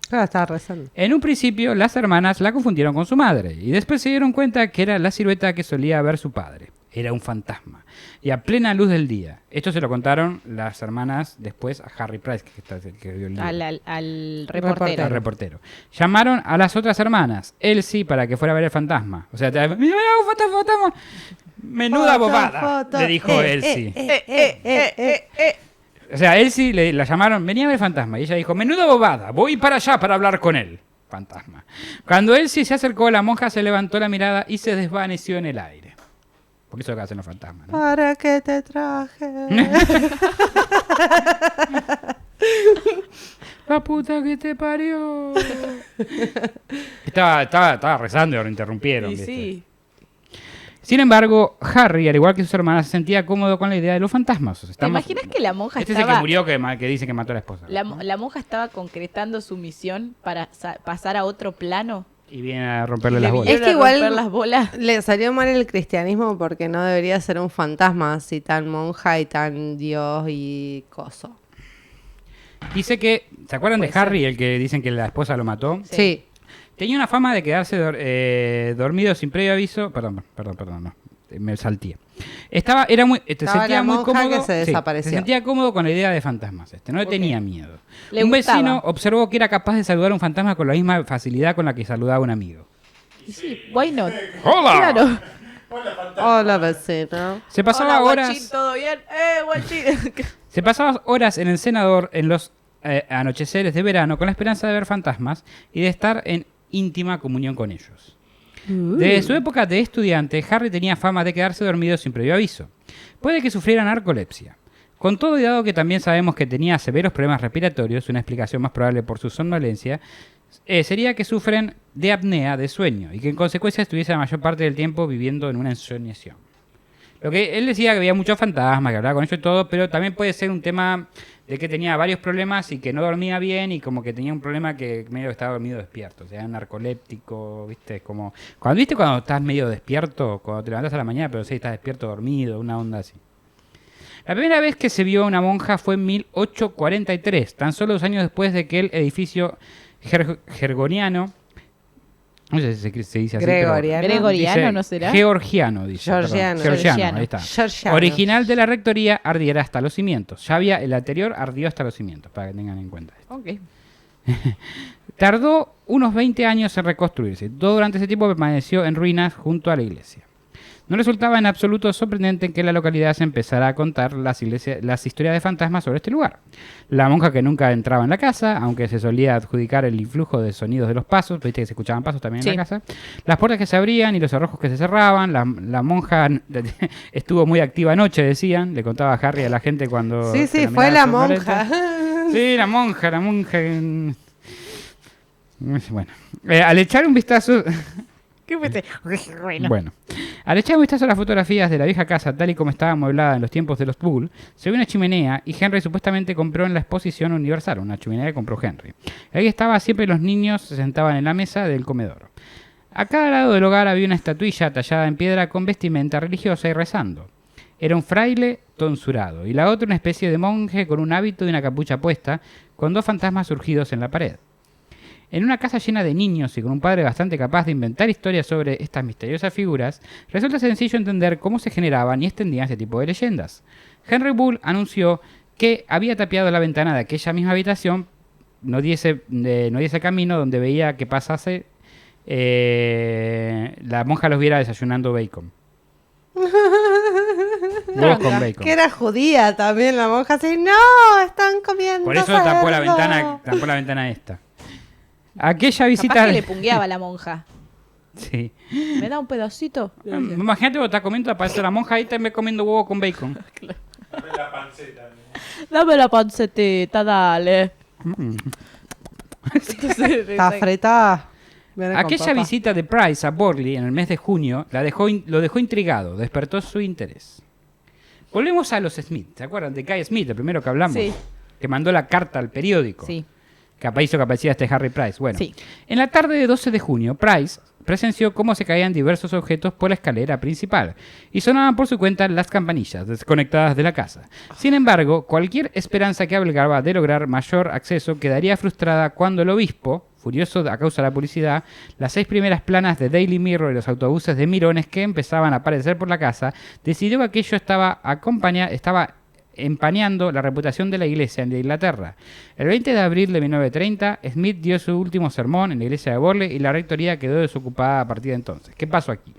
D: Claro, estaba rezando.
B: En un principio, las hermanas la confundieron con su madre y después se dieron cuenta que era la silueta que solía ver su padre. Era un fantasma. Y a plena luz del día. Esto se lo contaron las hermanas después a Harry Price, que escribió el libro.
C: Al reportero.
B: Al reportero. Llamaron a las otras hermanas, Elsie, para que fuera a ver el fantasma. O sea, mira, un fantasma. Menuda
D: Foto,
B: bobada,
D: foto.
B: le dijo Elsie.
C: Eh.
B: O sea, Elsie la llamaron, venía a ver el fantasma. Y ella dijo, menuda bobada, voy para allá para hablar con él. Fantasma. Cuando Elsie se acercó, la monja se levantó la mirada y se desvaneció en el aire. Porque eso es lo que hacen los fantasmas, ¿no?
D: ¿Para qué te traje?
B: La puta que te parió. Estaba rezando y lo interrumpieron.
C: Y
B: ¿viste?
C: sí.
B: Sin embargo, Harry, al igual que sus hermanas, se sentía cómodo con la idea de los fantasmas. O sea,
C: ¿Te imaginas que la monja
B: Este es el
C: estaba...
B: que murió que dice que mató a la esposa.
C: La monja estaba concretando su misión para pasar a otro plano
B: Y viene a romperle
C: Le
B: las bolas.
C: vinieron
D: Es que
C: a
D: igual-
C: romper las bolas.
D: Le salió mal el cristianismo porque no debería ser un fantasma así tan monja y tan dios y coso.
B: Dice que, ¿se acuerdan de
C: Puede
B: Harry, el que dicen que la esposa lo mató?
D: Sí.
B: Tenía una fama de quedarse dormido sin previo aviso. Perdón, no. Me salté. Se
D: Estaba
B: sentía
D: la
B: muy
D: monja
B: cómodo.
D: que se desapareció.
B: Se sentía cómodo con la idea de fantasmas. No le tenía miedo.
C: Le
B: Un
C: gustaba.
B: vecino observó que era capaz de saludar a un fantasma con la misma facilidad con la que saludaba a un amigo.
C: Y sí, why not?
B: ¡Hola!
C: Claro.
D: Hola, vecino.
B: Se pasaba
C: Hola,
B: horas.
C: guachín, ¿todo bien? Guachín.
B: Se pasaba horas en el cenador en los anocheceres de verano con la esperanza de ver fantasmas y de estar en íntima comunión con ellos. Desde su época de estudiante, Harry tenía fama de quedarse dormido sin previo aviso. Puede que sufriera narcolepsia. Con todo y dado que también sabemos que tenía severos problemas respiratorios, una explicación más probable por su somnolencia, sería que sufren de apnea de sueño y que en consecuencia estuviese la mayor parte del tiempo viviendo en una ensoñación. Lo que él decía que había muchos fantasmas, que hablaba con ellos y todo, pero también puede ser un tema de que tenía varios problemas y que no dormía bien y como que tenía un problema que medio estaba dormido despierto, o sea, narcoléptico, ¿viste? Como cuando estás medio despierto, cuando te levantas a la mañana, pero sí estás despierto dormido, una onda así. La primera vez que se vio a una monja fue en 1843, tan solo 2 años después de que el edificio georgiano, no sé si se dice así,
D: Gregoriano.
C: Gregoriano,
B: dice
C: ¿no será?
B: Georgiano, dice.
D: Georgiano.
B: Georgiano, ahí está.
D: Georgiano.
B: Original de la rectoría, ardiera hasta los cimientos. Ya había, el anterior ardió hasta los cimientos, para que tengan en cuenta esto.
C: Ok.
B: Tardó unos 20 años en reconstruirse. Todo durante ese tiempo permaneció en ruinas junto a la iglesia. No resultaba en absoluto sorprendente que en la localidad se empezara a contar las historias de fantasmas sobre este lugar. La monja que nunca entraba en la casa, aunque se solía adjudicar el influjo de sonidos de los pasos, viste que se escuchaban pasos también
C: Sí.
B: en la casa, las puertas que se abrían y los cerrojos que se cerraban, la monja estuvo muy activa anoche, decían, le contaba a Harry a la gente cuando...
D: Sí,
B: se
D: sí, fue
B: miraba
D: la
B: sonolenta.
D: monja.
B: Sí, la monja. Bueno, al echar un vistazo...
C: ¿Qué fue este?
B: Bueno, al echar un vistazo a las fotografías de la vieja casa tal y como estaba amueblada en los tiempos de los Bull, se ve una chimenea y Henry supuestamente compró en la exposición universal, una chimenea que compró Henry. Ahí estaba siempre los niños se sentaban en la mesa del comedor. A cada lado del hogar había una estatuilla tallada en piedra con vestimenta religiosa y rezando. Era un fraile tonsurado y la otra una especie de monje con un hábito y una capucha puesta, con 2 fantasmas surgidos en la pared. En una casa llena de niños y con un padre bastante capaz de inventar historias sobre estas misteriosas figuras, resulta sencillo entender cómo se generaban y extendían este tipo de leyendas. Henry Bull anunció que había tapiado la ventana de aquella misma habitación, no diese camino donde veía que pasase, la monja los viera desayunando bacon. Huevos con bacon.
D: Que era judía también la monja. Así, no, están comiendo
B: Por eso tapó la
D: cerdo".
B: ventana esta. Aquella
C: Capaz
B: visita...
C: que le pungueaba a la monja.
B: Sí.
C: ¿Me da un pedacito?
B: Imagínate vos estás comiendo, aparece la monja ahí también comiendo huevo con bacon.
C: Dame la pancetita, dale. Entonces,
D: Está fritada. Viene con
B: Aquella
D: papa.
B: visita de Price a Borley en el mes de junio lo dejó intrigado, despertó su interés. Volvemos a los Smith, ¿se acuerdan? De Guy Smith, el primero que hablamos,
C: Sí.
B: que mandó la carta al periódico,
C: Sí.
B: que hizo que aparecía este Harry Price. Bueno,
C: Sí.
B: en la tarde de 12 de junio, Price presenció cómo se caían diversos objetos por la escalera principal y sonaban por su cuenta las campanillas desconectadas de la casa. Sin embargo, cualquier esperanza que albergaba de lograr mayor acceso quedaría frustrada cuando el obispo, furioso a causa de la publicidad, las 6 primeras planas de Daily Mirror y los autobuses de mirones que empezaban a aparecer por la casa, decidió que aquello estaba empañando la reputación de la iglesia en Inglaterra. El 20 de abril de 1930, Smith dio su último sermón en la iglesia de Borley y la rectoría quedó desocupada a partir de entonces. ¿Qué pasó aquí?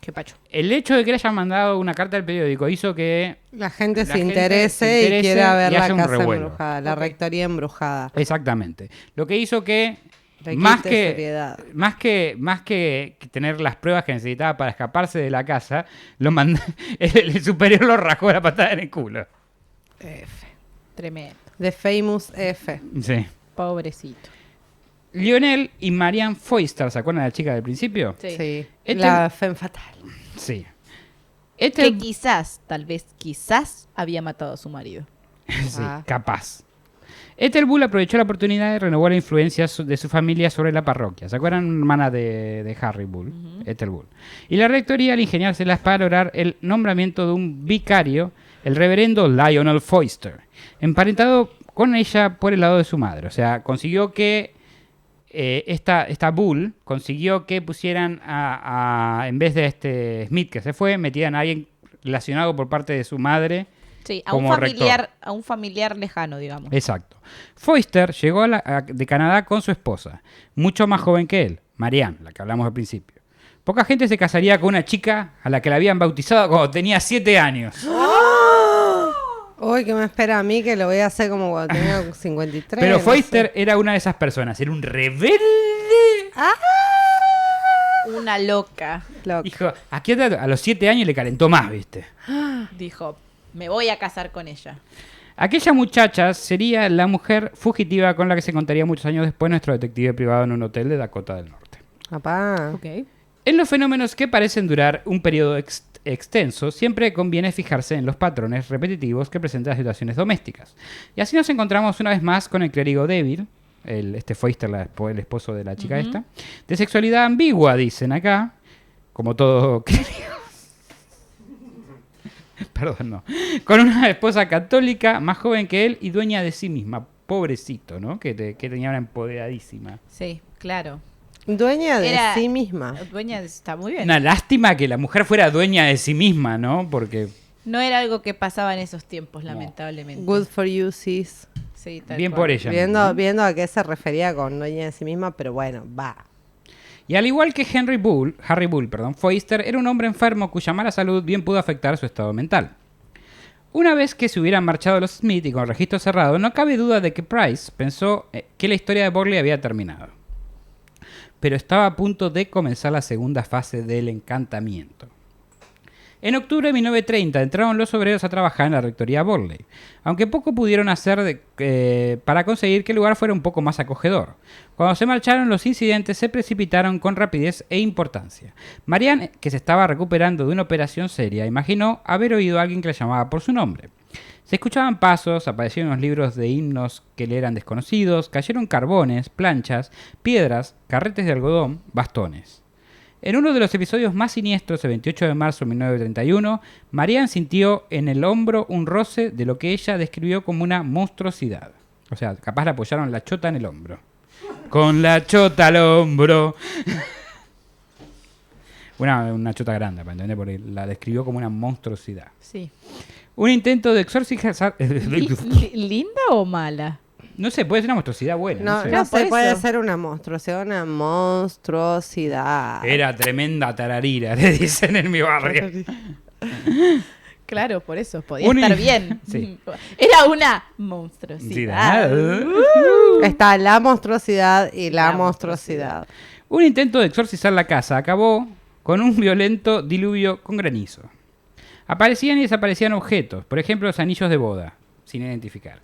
C: Qué pacho.
B: El hecho de que le hayan mandado una carta al periódico hizo que...
D: La gente
B: La
D: se
B: gente
D: interese
B: se interese
D: y quiera ver
B: y
D: la
B: haya un
D: casa
B: revuelo.
D: embrujada, la rectoría embrujada.
B: Exactamente. Lo que hizo que...
D: Le
B: Más
D: quite
B: que,
D: seriedad.
B: más que tener las pruebas que necesitaba para escaparse de la casa, el superior lo rajó la patada en el culo.
D: F.
C: Tremendo.
D: The famous F.
B: Sí.
C: Pobrecito.
B: Lionel y Marianne Foister, ¿se acuerdan de la chica del principio?
C: Sí.
D: Sí.
B: Este-
D: La femme fatal.
B: Sí.
C: Que quizás, tal vez, quizás había matado a su marido.
B: Sí,
D: Ah.
B: capaz. Ethelbull aprovechó la oportunidad y renovó la influencia de su familia sobre la parroquia. ¿Se acuerdan? Hermana de Harry Bull, Ethelbull. Y la rectoría al ingeniárselas para lograr el nombramiento de un vicario, el reverendo Lionel Foyster, emparentado con ella por el lado de su madre. O sea, consiguió que esta Bull consiguió que pusieran en vez de este Smith que se fue, metieran a alguien relacionado por parte de su madre.
C: Sí,
B: como rector.
C: A un familiar lejano, digamos.
B: Exacto. Foyster llegó de Canadá con su esposa, mucho más joven que él, Marianne, la que hablamos al principio. Poca gente se casaría con una chica a la que la habían bautizado cuando tenía 7 años.
D: Uy, ¿qué me espera a mí? Que lo voy a hacer como cuando tenga 53.
B: Pero
D: no
B: Foyster
D: sé.
B: era una de esas personas, era un rebelde.
C: Una loca.
D: Loca.
B: Dijo, aquí a los 7 años le calentó más, ¿viste?
C: Dijo, me voy a casar con ella.
B: Aquella muchacha sería la mujer fugitiva con la que se contaría muchos años después nuestro detective privado en un hotel de Dakota del Norte.
D: Papá.
C: Ok.
B: En los fenómenos que parecen durar un periodo extenso, siempre conviene fijarse en los patrones repetitivos que presentan las situaciones domésticas. Y así nos encontramos una vez más con el clérigo débil, este Foyster, el esposo de la chica esta, de sexualidad ambigua, dicen acá, como todo clérigo. Perdón, no. Con una esposa católica más joven que él y dueña de sí misma. Pobrecito, ¿no? Que tenía una empoderadísima.
C: Sí, claro.
D: Dueña de
C: Era-
D: sí misma.
C: Dueña está muy bien.
B: Una lástima que la mujer fuera dueña de sí misma, ¿no? Porque
C: No era algo que pasaba en esos tiempos, lamentablemente.
D: Good for you, sis.
C: Sí, tal
B: bien
C: cual.
B: por ella.
D: Viendo a qué se refería con dueña de sí misma, pero bueno, va.
B: Y al igual que Harry Bull, Foyster era un hombre enfermo cuya mala salud bien pudo afectar su estado mental. Una vez que se hubieran marchado los Smith y con registro cerrado, no cabe duda de que Price pensó que la historia de Borley había terminado. Pero estaba a punto de comenzar la segunda fase del encantamiento. En octubre de 1930 entraron los obreros a trabajar en la rectoría Borley, aunque poco pudieron hacer para conseguir que el lugar fuera un poco más acogedor. Cuando se marcharon, los incidentes se precipitaron con rapidez e importancia. Marianne, que se estaba recuperando de una operación seria, imaginó haber oído a alguien que la llamaba por su nombre. Se escuchaban pasos, aparecieron unos libros de himnos que le eran desconocidos, cayeron carbones, planchas, piedras, carretes de algodón, bastones. En uno de los episodios más siniestros, el 28 de marzo de 1931, Marianne sintió en el hombro un roce de lo que ella describió como una monstruosidad. O sea, capaz le apoyaron la chota en el hombro. Con la chota al hombro. Una chota grande, para entender, porque la describió como una monstruosidad.
C: Sí.
B: Un intento de exorcizar...
C: ¿Linda o mala?
B: No sé, puede ser una monstruosidad buena.
D: No,
B: No sé.
D: no
C: No, por
D: se puede
C: eso.
D: ser una monstruosidad, una monstruosidad.
B: Era tremenda tararira, le dicen en mi barrio.
C: Claro, por eso. Podía
B: Un
C: estar
B: in-
C: bien.
B: Sí.
C: Era una monstruosidad.
D: Está la monstruosidad y la
C: La
D: monstruosidad.
B: Un intento de exorcizar la casa acabó con un violento diluvio con granizo. Aparecían y desaparecían objetos, por ejemplo los anillos de boda, sin identificar.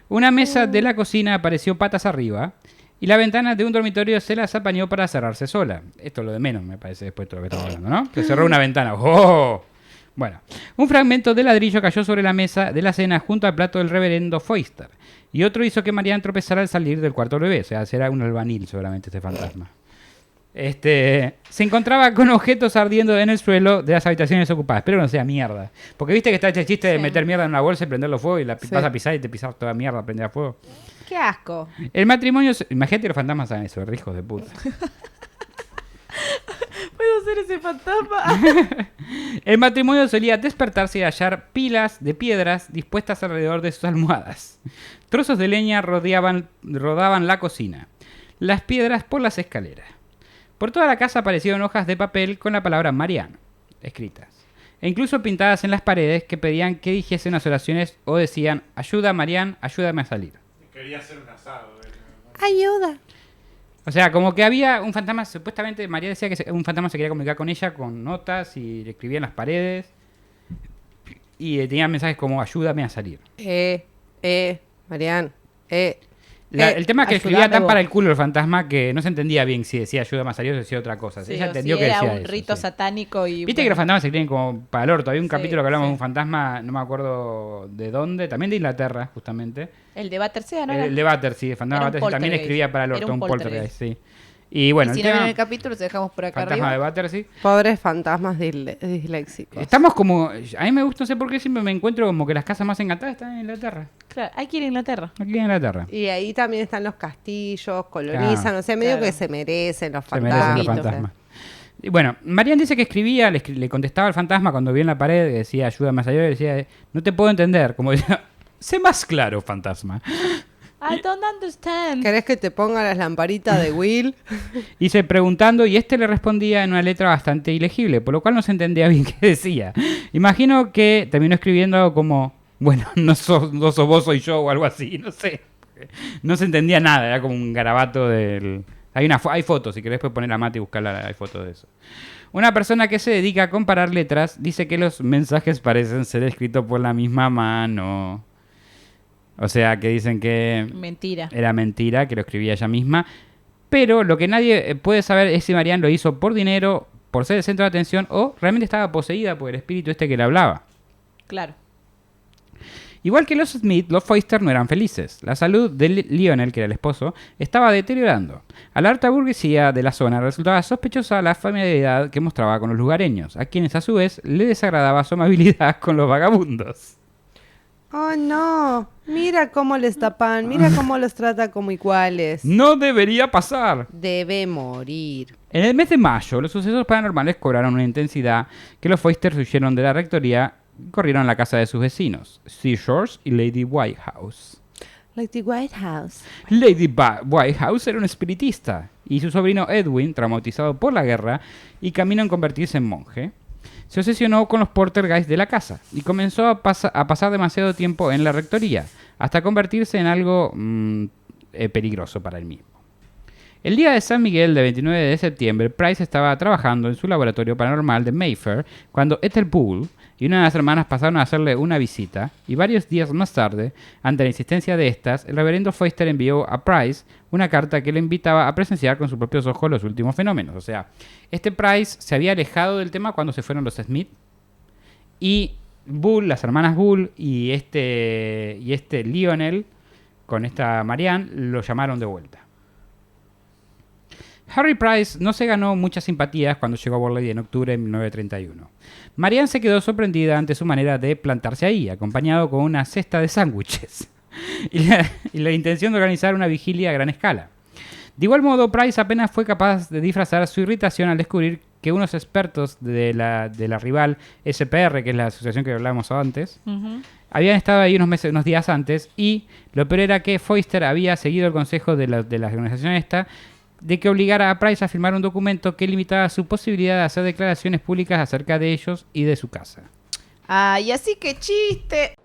B: Una mesa de la cocina apareció patas arriba y la ventana de un dormitorio se las apañó para cerrarse sola. Esto es lo de menos, me parece, después de todo lo que estamos hablando, ¿no? Que cerró una ventana. ¡Oh! Bueno, un fragmento de ladrillo cayó sobre la mesa de la cena junto al plato del reverendo Foyster. Y otro hizo que Marianne tropezara al salir del cuarto del bebé. O sea, será un albanil seguramente este fantasma. Se encontraba con objetos ardiendo en el suelo de las habitaciones ocupadas. Espero que no sea mierda. Porque viste que está este chiste de
C: Sí.
B: meter mierda en una bolsa y prenderlo fuego y
D: Sí.
B: vas a pisar y te pisas toda mierda, prender a fuego.
C: Qué asco.
B: El matrimonio... Imagínate que los fantasmas saben eso, hijos de puta.
C: ¿Puedo ser ese fantasma?
B: El matrimonio solía despertarse y hallar pilas de piedras dispuestas alrededor de sus almohadas. Trozos de leña rodaban la cocina. Las piedras por las escaleras. Por toda la casa aparecieron hojas de papel con la palabra Marianne escritas. E incluso pintadas en las paredes que pedían que dijese unas oraciones o decían: ayuda Marianne, ayúdame a salir.
E: Quería hacer un asado.
D: Ayuda.
B: O sea, como que había un fantasma, supuestamente María decía que un fantasma se quería comunicar con ella con notas y le escribía en las paredes. Y tenía mensajes como ayúdame a salir.
D: Marian,
B: El tema es que escribía
C: ayudame
B: tan
C: vos.
B: para el culo el fantasma que no se entendía bien si decía ayuda más a Dios o decía otra cosa.
C: Sí,
B: Ella
C: o
B: entendió
C: si
B: que
C: era
B: decía
C: un
B: eso,
C: rito
B: sí.
C: satánico y...
B: Viste que los fantasmas se escriben como para el orto. Había un
C: Sí,
B: capítulo que hablamos de
C: sí.
B: un fantasma, no me acuerdo de dónde, también de Inglaterra, justamente.
C: El de Battersea, ¿no era?
B: El de Battersea, el fantasma
C: Era
B: de
C: un
B: Battersea también
C: poltergeist.
B: escribía para el
C: Era
B: orto,
C: un
B: un poltergeist,
C: poltergeist.
B: sí. Y bueno,
C: y si
B: el
C: no
B: tema,
C: vieron el capítulo, se dejamos por acá
B: fantasma de
C: arriba.
B: Battersea.
D: Pobres fantasmas disléxicos.
B: Estamos como, a mí me gusta, no sé por qué siempre me encuentro como que las casas más encantadas están en Inglaterra.
C: Claro, hay que ir a Inglaterra.
B: Aquí en Inglaterra.
D: Y ahí también están los castillos, colonizan,
B: Claro.
D: o sea, medio
C: Claro.
D: que se merecen los
B: Se merecen los
D: fantasmas.
B: fantasmas. Y bueno, Marian dice que escribía, le contestaba al fantasma cuando vio en la pared, que decía ayuda más allá, y decía, no te puedo entender. Como decía, sé más claro, fantasma.
C: I don't understand.
D: ¿Querés que te ponga las lamparitas de Will?
B: Hice preguntando y le respondía en una letra bastante ilegible, por lo cual no se entendía bien qué decía. Imagino que terminó escribiendo algo como, bueno, no sos vos, soy yo o algo así, no sé. No se entendía nada, era como un garabato del... Hay fotos, si querés puedes poner a Mati y buscarla, hay fotos de eso. Una persona que se dedica a comparar letras dice que los mensajes parecen ser escritos por la misma mano. O sea, que dicen que
C: Mentira.
B: era mentira, que lo escribía ella misma. Pero lo que nadie puede saber es si Marianne lo hizo por dinero, por ser el centro de atención o realmente estaba poseída por el espíritu este que le hablaba.
C: Claro.
B: Igual que los Smith, los Foister no eran felices. La salud de Lionel, que era el esposo, estaba deteriorando. A la alta burguesía de la zona resultaba sospechosa la familiaridad que mostraba con los lugareños, a quienes a su vez le desagradaba su amabilidad con los vagabundos.
D: Oh, no. Mira cómo les tapan, mira cómo los trata como iguales.
B: ¡No debería pasar!
D: Debe morir.
B: En el mes de mayo, los sucesos paranormales cobraron una intensidad que los Foister huyeron de la rectoría y corrieron a la casa de sus vecinos, Seashores y Lady Whitehouse.
D: Like the White House.
B: Whitehouse era un espiritista y su sobrino Edwin, traumatizado por la guerra y camino en convertirse en monje, se obsesionó con los poltergeists de la casa y comenzó a pasar demasiado tiempo en la rectoría, hasta convertirse en algo peligroso para él mismo. El día de San Miguel de 29 de septiembre, Price estaba trabajando en su laboratorio paranormal de Mayfair cuando Ethel Poole y una de las hermanas pasaron a hacerle una visita, y varios días más tarde, ante la insistencia de estas, el reverendo Foister envió a Price una carta que le invitaba a presenciar con sus propios ojos los últimos fenómenos. O sea, este Price se había alejado del tema cuando se fueron los Smith, y Bull, las hermanas Bull y este Lionel, con esta Marianne, lo llamaron de vuelta. Harry Price no se ganó muchas simpatías cuando llegó a Borley en octubre de 1931. Marianne se quedó sorprendida ante su manera de plantarse ahí, acompañado con una cesta de sándwiches y la intención de organizar una vigilia a gran escala. De igual modo, Price apenas fue capaz de disfrazar su irritación al descubrir que unos expertos de la rival SPR, que es la asociación que hablábamos antes, habían estado ahí unos días antes, y lo peor era que Foister había seguido el consejo de la organización esta de que obligara a Price a firmar un documento que limitaba su posibilidad de hacer declaraciones públicas acerca de ellos y de su casa.
C: Ay, así que chiste.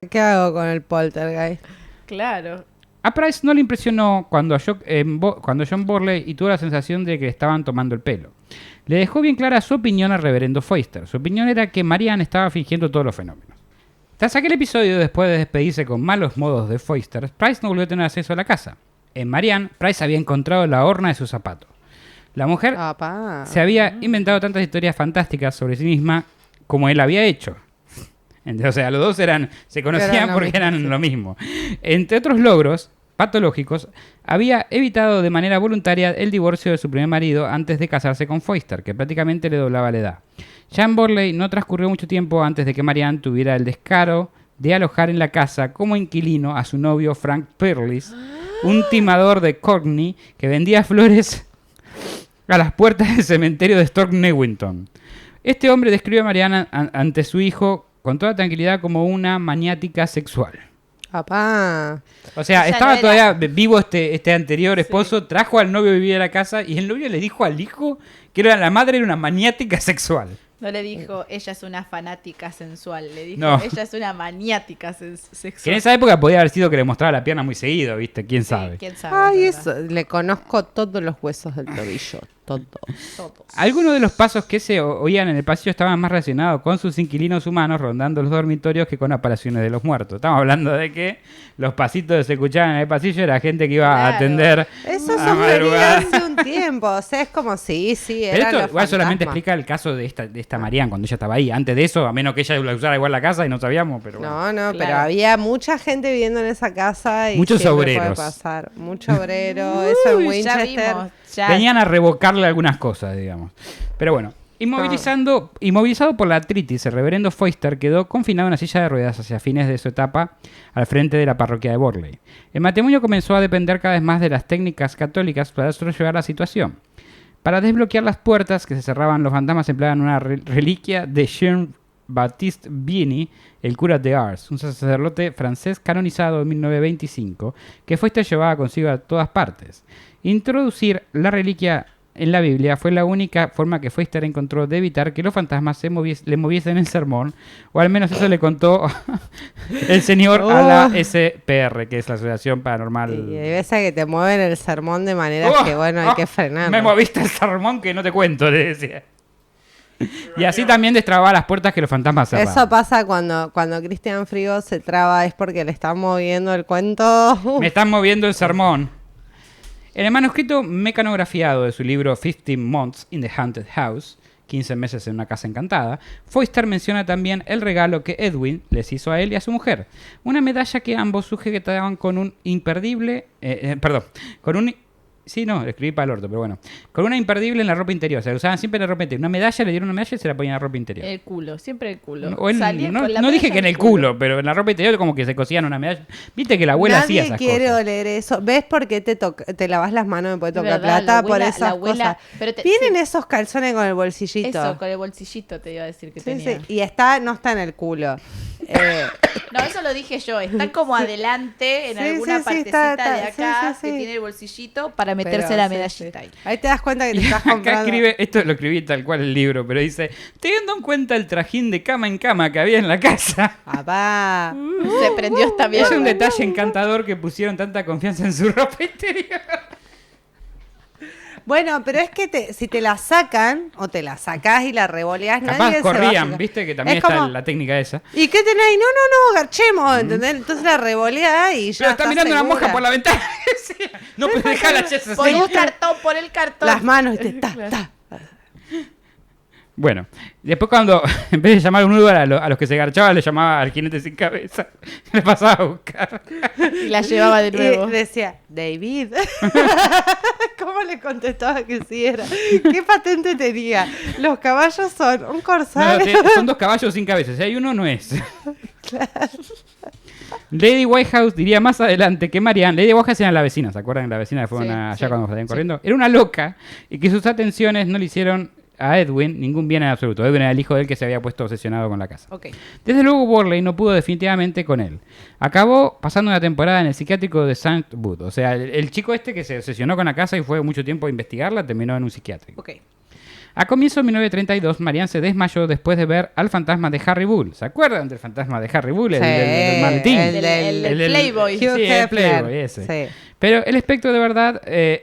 D: ¿Qué hago con el poltergeist?
C: Claro.
B: A Price no le impresionó cuando John Borley y tuvo la sensación de que le estaban tomando el pelo. Le dejó bien clara su opinión al reverendo Foister. Su opinión era que Marianne estaba fingiendo todos los fenómenos. Tras aquel episodio, después de despedirse con malos modos de Foister, Price no volvió a tener acceso a la casa. En Marianne, Price había encontrado la horna de su zapato. La mujer se había inventado tantas historias fantásticas sobre sí misma como él había hecho. O sea, los dos se conocían porque eran lo mismo. Entre otros logros patológicos, había evitado de manera voluntaria el divorcio de su primer marido antes de casarse con Foister, que prácticamente le doblaba la edad. Jean Borley no transcurrió mucho tiempo antes de que Marianne tuviera el descaro de alojar en la casa como inquilino a su novio Frank Perlis, un timador de Cockney que vendía flores a las puertas del cementerio de Stoke Newington. Este hombre describe a Marianne ante su hijo con toda tranquilidad como una maniática sexual.
D: Papá.
B: O sea,
C: Esa
B: estaba
C: no
B: todavía vivo este anterior esposo, trajo al novio a vivir a la casa y el novio le dijo al hijo Que la madre era una maniática sexual.
C: No le dijo, ella es una fanática sensual. Le dijo,
B: No.
C: ella es una maniática
B: Que en
C: sexual.
B: esa época podía haber sido que le mostraba la pierna muy seguido, ¿viste? ¿Quién
C: Sí,
B: sabe?
C: ¿quién sabe?
D: Ay,
C: ¿verdad?
D: eso, le conozco todos los huesos del tobillo, todos.
C: Todos.
B: Algunos de los pasos que se oían en el pasillo estaban más relacionados con sus inquilinos humanos rondando los dormitorios que con apariciones de los muertos. Estamos hablando de que los pasitos que se escuchaban en el pasillo era gente que iba a
C: Claro.
B: atender
D: Eso
B: a
D: sucedía
B: madrugada.
D: hace un tiempo, o sea, es como sí,
B: Pero
D: eran
B: esto
D: los
B: igual solamente
D: fantasmas.
B: explica el caso de esta Marianne cuando ella estaba ahí. Antes de eso, a menos que ella la usara igual la casa y no sabíamos, pero bueno.
D: No, pero
C: Claro.
D: había mucha gente viviendo en esa casa y
B: Muchos
D: siempre
B: obreros.
D: puede pasar. Mucho obrero, eso en
C: Uy, ya
D: Winchester.
C: vimos, ya.
B: Venían a revocarle algunas cosas, digamos. Pero bueno, inmovilizado por la artritis, el reverendo Foister quedó confinado en una silla de ruedas hacia fines de su etapa al frente de la parroquia de Borley. El matrimonio comenzó a depender cada vez más de las técnicas católicas para sobrellevar la situación. Para desbloquear las puertas que se cerraban, los fantasmas empleaban una reliquia de Jean-Baptiste Vianney, el cura de Ars, un sacerdote francés canonizado en 1925, que Foister llevaba consigo a todas partes. Introducir la reliquia en la Biblia fue la única forma que Foister encontró de evitar que los fantasmas le moviesen el sermón, o al menos eso le contó el señor a la SPR, que es la Asociación Paranormal.
D: Y hay veces que te mueven el sermón de manera que, bueno, hay que frenar.
B: Me moviste el sermón que no te cuento, le decía. Y así también destrababa las puertas que los fantasmas cerraban.
D: Eso pasa cuando Cristian Frigo se traba, es porque le están moviendo el cuento.
B: Me están moviendo el sermón. En el manuscrito mecanografiado de su libro 15 Months in the Haunted House, 15 meses en una casa encantada, Foister menciona también el regalo que Edwin les hizo a él y a su mujer. Una medalla que ambos sujetaban con un imperdible... Sí, no, lo escribí para el orto, pero bueno. Con una imperdible en la ropa interior. O sea, usaban siempre en la ropa interior. Una medalla, le dieron una medalla y se la ponían en la ropa interior.
C: El culo, siempre el culo.
B: O
C: Salía
B: no
C: con la
B: no dije
C: medalla
B: que en el culo, pero en la ropa interior como que se cosían una medalla. Viste que la abuela hacía
D: Nadie
B: esas
D: quiere
B: cosas.
D: oler eso. ¿Ves por qué te lavas las manos después de tocar
C: Verdad,
D: plata?
C: la
D: Por
C: abuela-
D: esas
C: la abuela-
D: cosas.
C: pero
D: Tienen
C: sí.
D: esos calzones con el bolsillito.
C: Eso, con el bolsillito te iba a decir que
D: Sí,
C: tenía.
D: sí. Y no está en el culo.
C: No, eso lo dije yo. Está como adelante en
D: Sí,
C: alguna
D: sí,
C: partecita
D: está-
C: de acá
D: sí, sí,
C: que
D: sí.
C: tiene el bolsillito para meterse
D: Pero,
C: la
D: sí,
C: medallita
D: sí.
C: ahí.
D: Ahí te das cuenta que te estás
B: Acá
D: comprando.
B: escribe, esto lo escribí tal cual el libro, pero dice, teniendo en cuenta el trajín de cama en cama que había en la casa,
D: Papá.
C: Se prendió esta
B: es
C: mierda.
B: un detalle encantador que pusieron tanta confianza en su ropa interior.
D: Bueno, pero es que si te la sacan o te la sacás y la revoleás, nadie
B: Capaz
D: se va a
B: corrían,
D: fijar.
B: viste que también
D: Es
B: está
D: como,
B: la técnica esa.
D: ¿y qué tenés ahí? No, garchemos, ¿entendés? Entonces la revoleás y ya
B: Pero está
D: estás
B: mirando una
D: segura.
B: moja por la ventana. No, pero déjala ya
C: Pon
B: así.
C: el cartón, pon el cartón.
D: Las manos y te ta.
B: Bueno, después cuando, en vez de llamar un Uber a los que se garchaban, le llamaba al jinete sin cabeza. Le pasaba a buscar.
C: Y la llevaba de nuevo.
D: Y decía, David. ¿Cómo le contestaba que sí era? ¿Qué patente tenía? Los caballos son un
B: No,
D: corsario.
B: son 2 caballos sin cabeza. Si hay uno, no es. Lady Whitehouse diría más adelante que Marianne, Lady Whitehouse era la vecina, ¿se acuerdan? La vecina que fueron
C: Sí,
B: allá
C: sí,
B: cuando salían
C: sí.
B: corriendo. Era una loca y que sus atenciones no le hicieron a Edwin ningún bien en absoluto. Edwin era el hijo de él que se había puesto obsesionado con la casa.
C: Ok.
B: Desde luego Borley no pudo definitivamente con él. Acabó pasando una temporada en el psiquiátrico de St. Wood. O sea, el chico este que se obsesionó con la casa y fue mucho tiempo a investigarla, terminó en un psiquiátrico.
C: Ok.
B: A comienzos de 1932, Marianne se desmayó después de ver al fantasma de Harry Bull. ¿Se acuerdan del fantasma de Harry Bull? El
D: Sí,
B: del maletín.
C: el Playboy.
B: Sí, el
D: Hefner.
B: Playboy, ese.
D: Sí.
B: Pero el espectro de verdad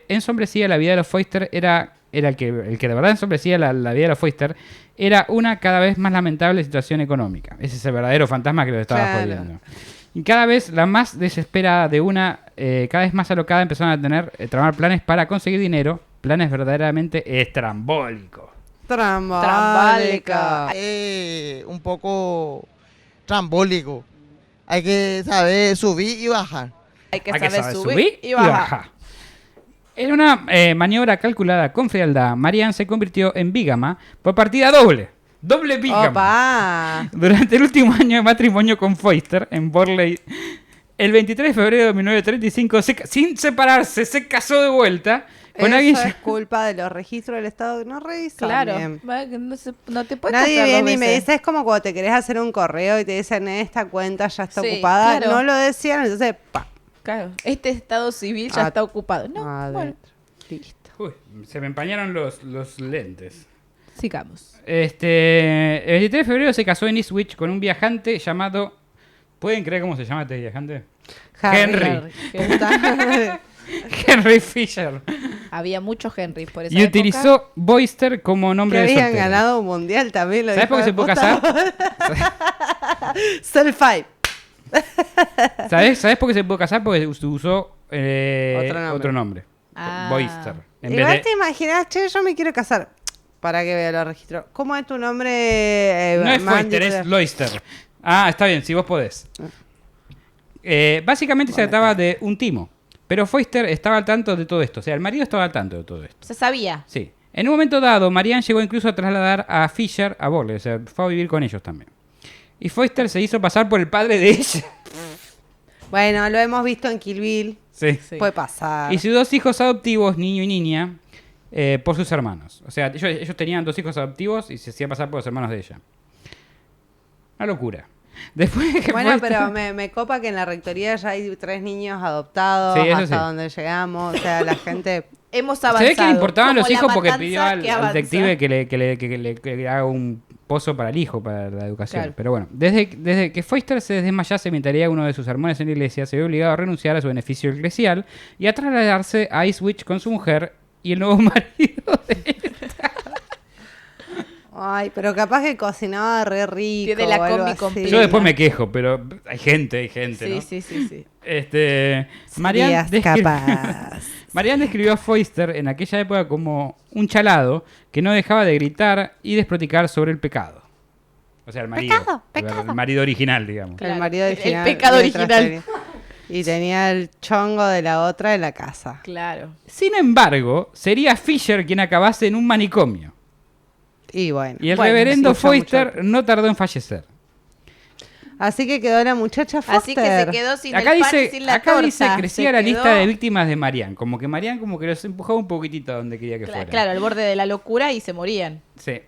B: ensombrecía la vida de los Foister, era el que de verdad ensombrecía la vida de los Foister, era una cada vez más lamentable situación económica. Ese es el verdadero fantasma que los estaba
D: Claro.
B: jodiendo. Y cada vez la más desesperada de una, cada vez más alocada, empezaron a tramar planes para conseguir dinero, planes verdaderamente estrambólicos.
D: Trambólica.
E: Un poco trambólico. Hay que saber subir y bajar.
C: Hay que
B: Hay que
C: saber
B: saber
C: subir y bajar.
B: En una maniobra calculada con frialdad, Marianne se convirtió en bígama por partida doble. Doble bígama.
D: Opa.
B: Durante el último año de matrimonio con Foister en Borley, el 23 de febrero de 1935, sin separarse, se casó de vuelta con
D: Eso
B: alguien.
D: es culpa de los registros del Estado que no revisan
C: Claro.
D: bien.
C: Va, que no te puedes
D: Nadie
C: casar dos
D: viene y me
C: veces.
D: dice, es como cuando te querés hacer un correo y te dicen, esta cuenta ya está
C: Sí,
D: ocupada.
C: claro.
D: No lo decían, entonces, pa.
C: Claro. Este estado civil ya
D: Ah,
C: está ocupado. No,
D: Adentro.
C: bueno.
D: Listo.
B: Uy, se me empañaron los lentes.
C: Sigamos.
B: El 23 de febrero se casó en Ipswich con un viajante llamado... ¿Pueden creer cómo se llama este viajante? Henry. Henry Fisher.
C: Había muchos Henry por esa
B: Y utilizó Boyster como
D: Que
B: nombre de
D: habían
B: soltero.
D: ganado un mundial también.
B: ¿Sabes por qué se puede casar?
D: Selfie.
B: ¿Sabes por qué se puede casar? Porque usó
D: Otro nombre.
C: Ah.
B: Boyster. En vez
D: Igual
B: de...
D: te imaginas, che, yo me quiero casar. Para que vea los registros. ¿Cómo es tu nombre?
B: No es
D: Mandy?
B: Foyster, es Loister. Ah, está bien, si vos podés. Básicamente se trataba de un timo. Pero Foyster estaba al tanto de todo esto. O sea, el marido estaba al tanto de todo esto.
C: Se sabía.
B: Sí. En un momento dado, Marianne llegó incluso a trasladar a Fisher a Borley. O sea, fue a vivir con ellos también. Y Foyster se hizo pasar por el padre de ella.
D: Bueno, lo hemos visto en Kill Bill.
B: Sí.
C: Sí.
D: Puede pasar.
B: Y sus dos hijos adoptivos, niño y niña, por sus hermanos. O sea, ellos tenían dos hijos adoptivos y se hacían pasar por los hermanos de ella. Una locura. Después de que
D: Bueno,
B: Foyster-
D: pero me copa que en la rectoría ya hay 3 niños adoptados
B: Sí, eso
D: hasta
B: sí.
D: donde llegamos. O sea, la gente...
C: Hemos
B: Se
C: avanzado.
B: ve que le importaban
C: Como
B: los
C: la
B: hijos porque
C: matanza
B: pidió al
C: que avanza.
B: detective que le haga un pozo para el hijo, para la educación.
C: Claro.
B: Pero bueno, desde que Foyster se desmayase mientras haría uno de sus sermones en la iglesia, se vio obligado a renunciar a su beneficio eclesial y a trasladarse a Ipswich con su mujer y el nuevo marido de él.
D: Ay, pero capaz que cocinaba re rico.
C: Tiene la
D: o algo
C: combi
D: así.
C: completa.
B: Yo después me quejo, pero hay gente,
C: Sí,
B: ¿no?
C: sí.
B: Marianne
D: Serías capaz.
B: Marianne describió a Foyster en aquella época como un chalado que no dejaba de gritar y desproticar sobre el pecado. O sea, el marido. El marido original, digamos.
C: Claro,
D: El marido
C: el
D: original.
C: pecado
D: mientras
C: original.
D: Y tenía el chongo de la otra en la casa.
C: Claro.
B: Sin embargo, sería Fisher quien acabase en un manicomio.
D: Y bueno.
B: Y el
D: bueno,
B: reverendo
D: mucho,
B: Foyster
D: mucho.
B: no tardó en fallecer.
D: Así que quedó la muchacha Foster.
C: Así que se quedó sin
B: Acá
C: el pan y
B: dice,
C: sin la
B: acá
C: torta.
B: dice crecía
C: Se
B: la
C: quedó-
B: lista de víctimas de Marianne. Como que Marianne como que los empujaba un poquitito a donde quería que fuera.
C: Claro, al borde de la locura y se morían.
B: Sí.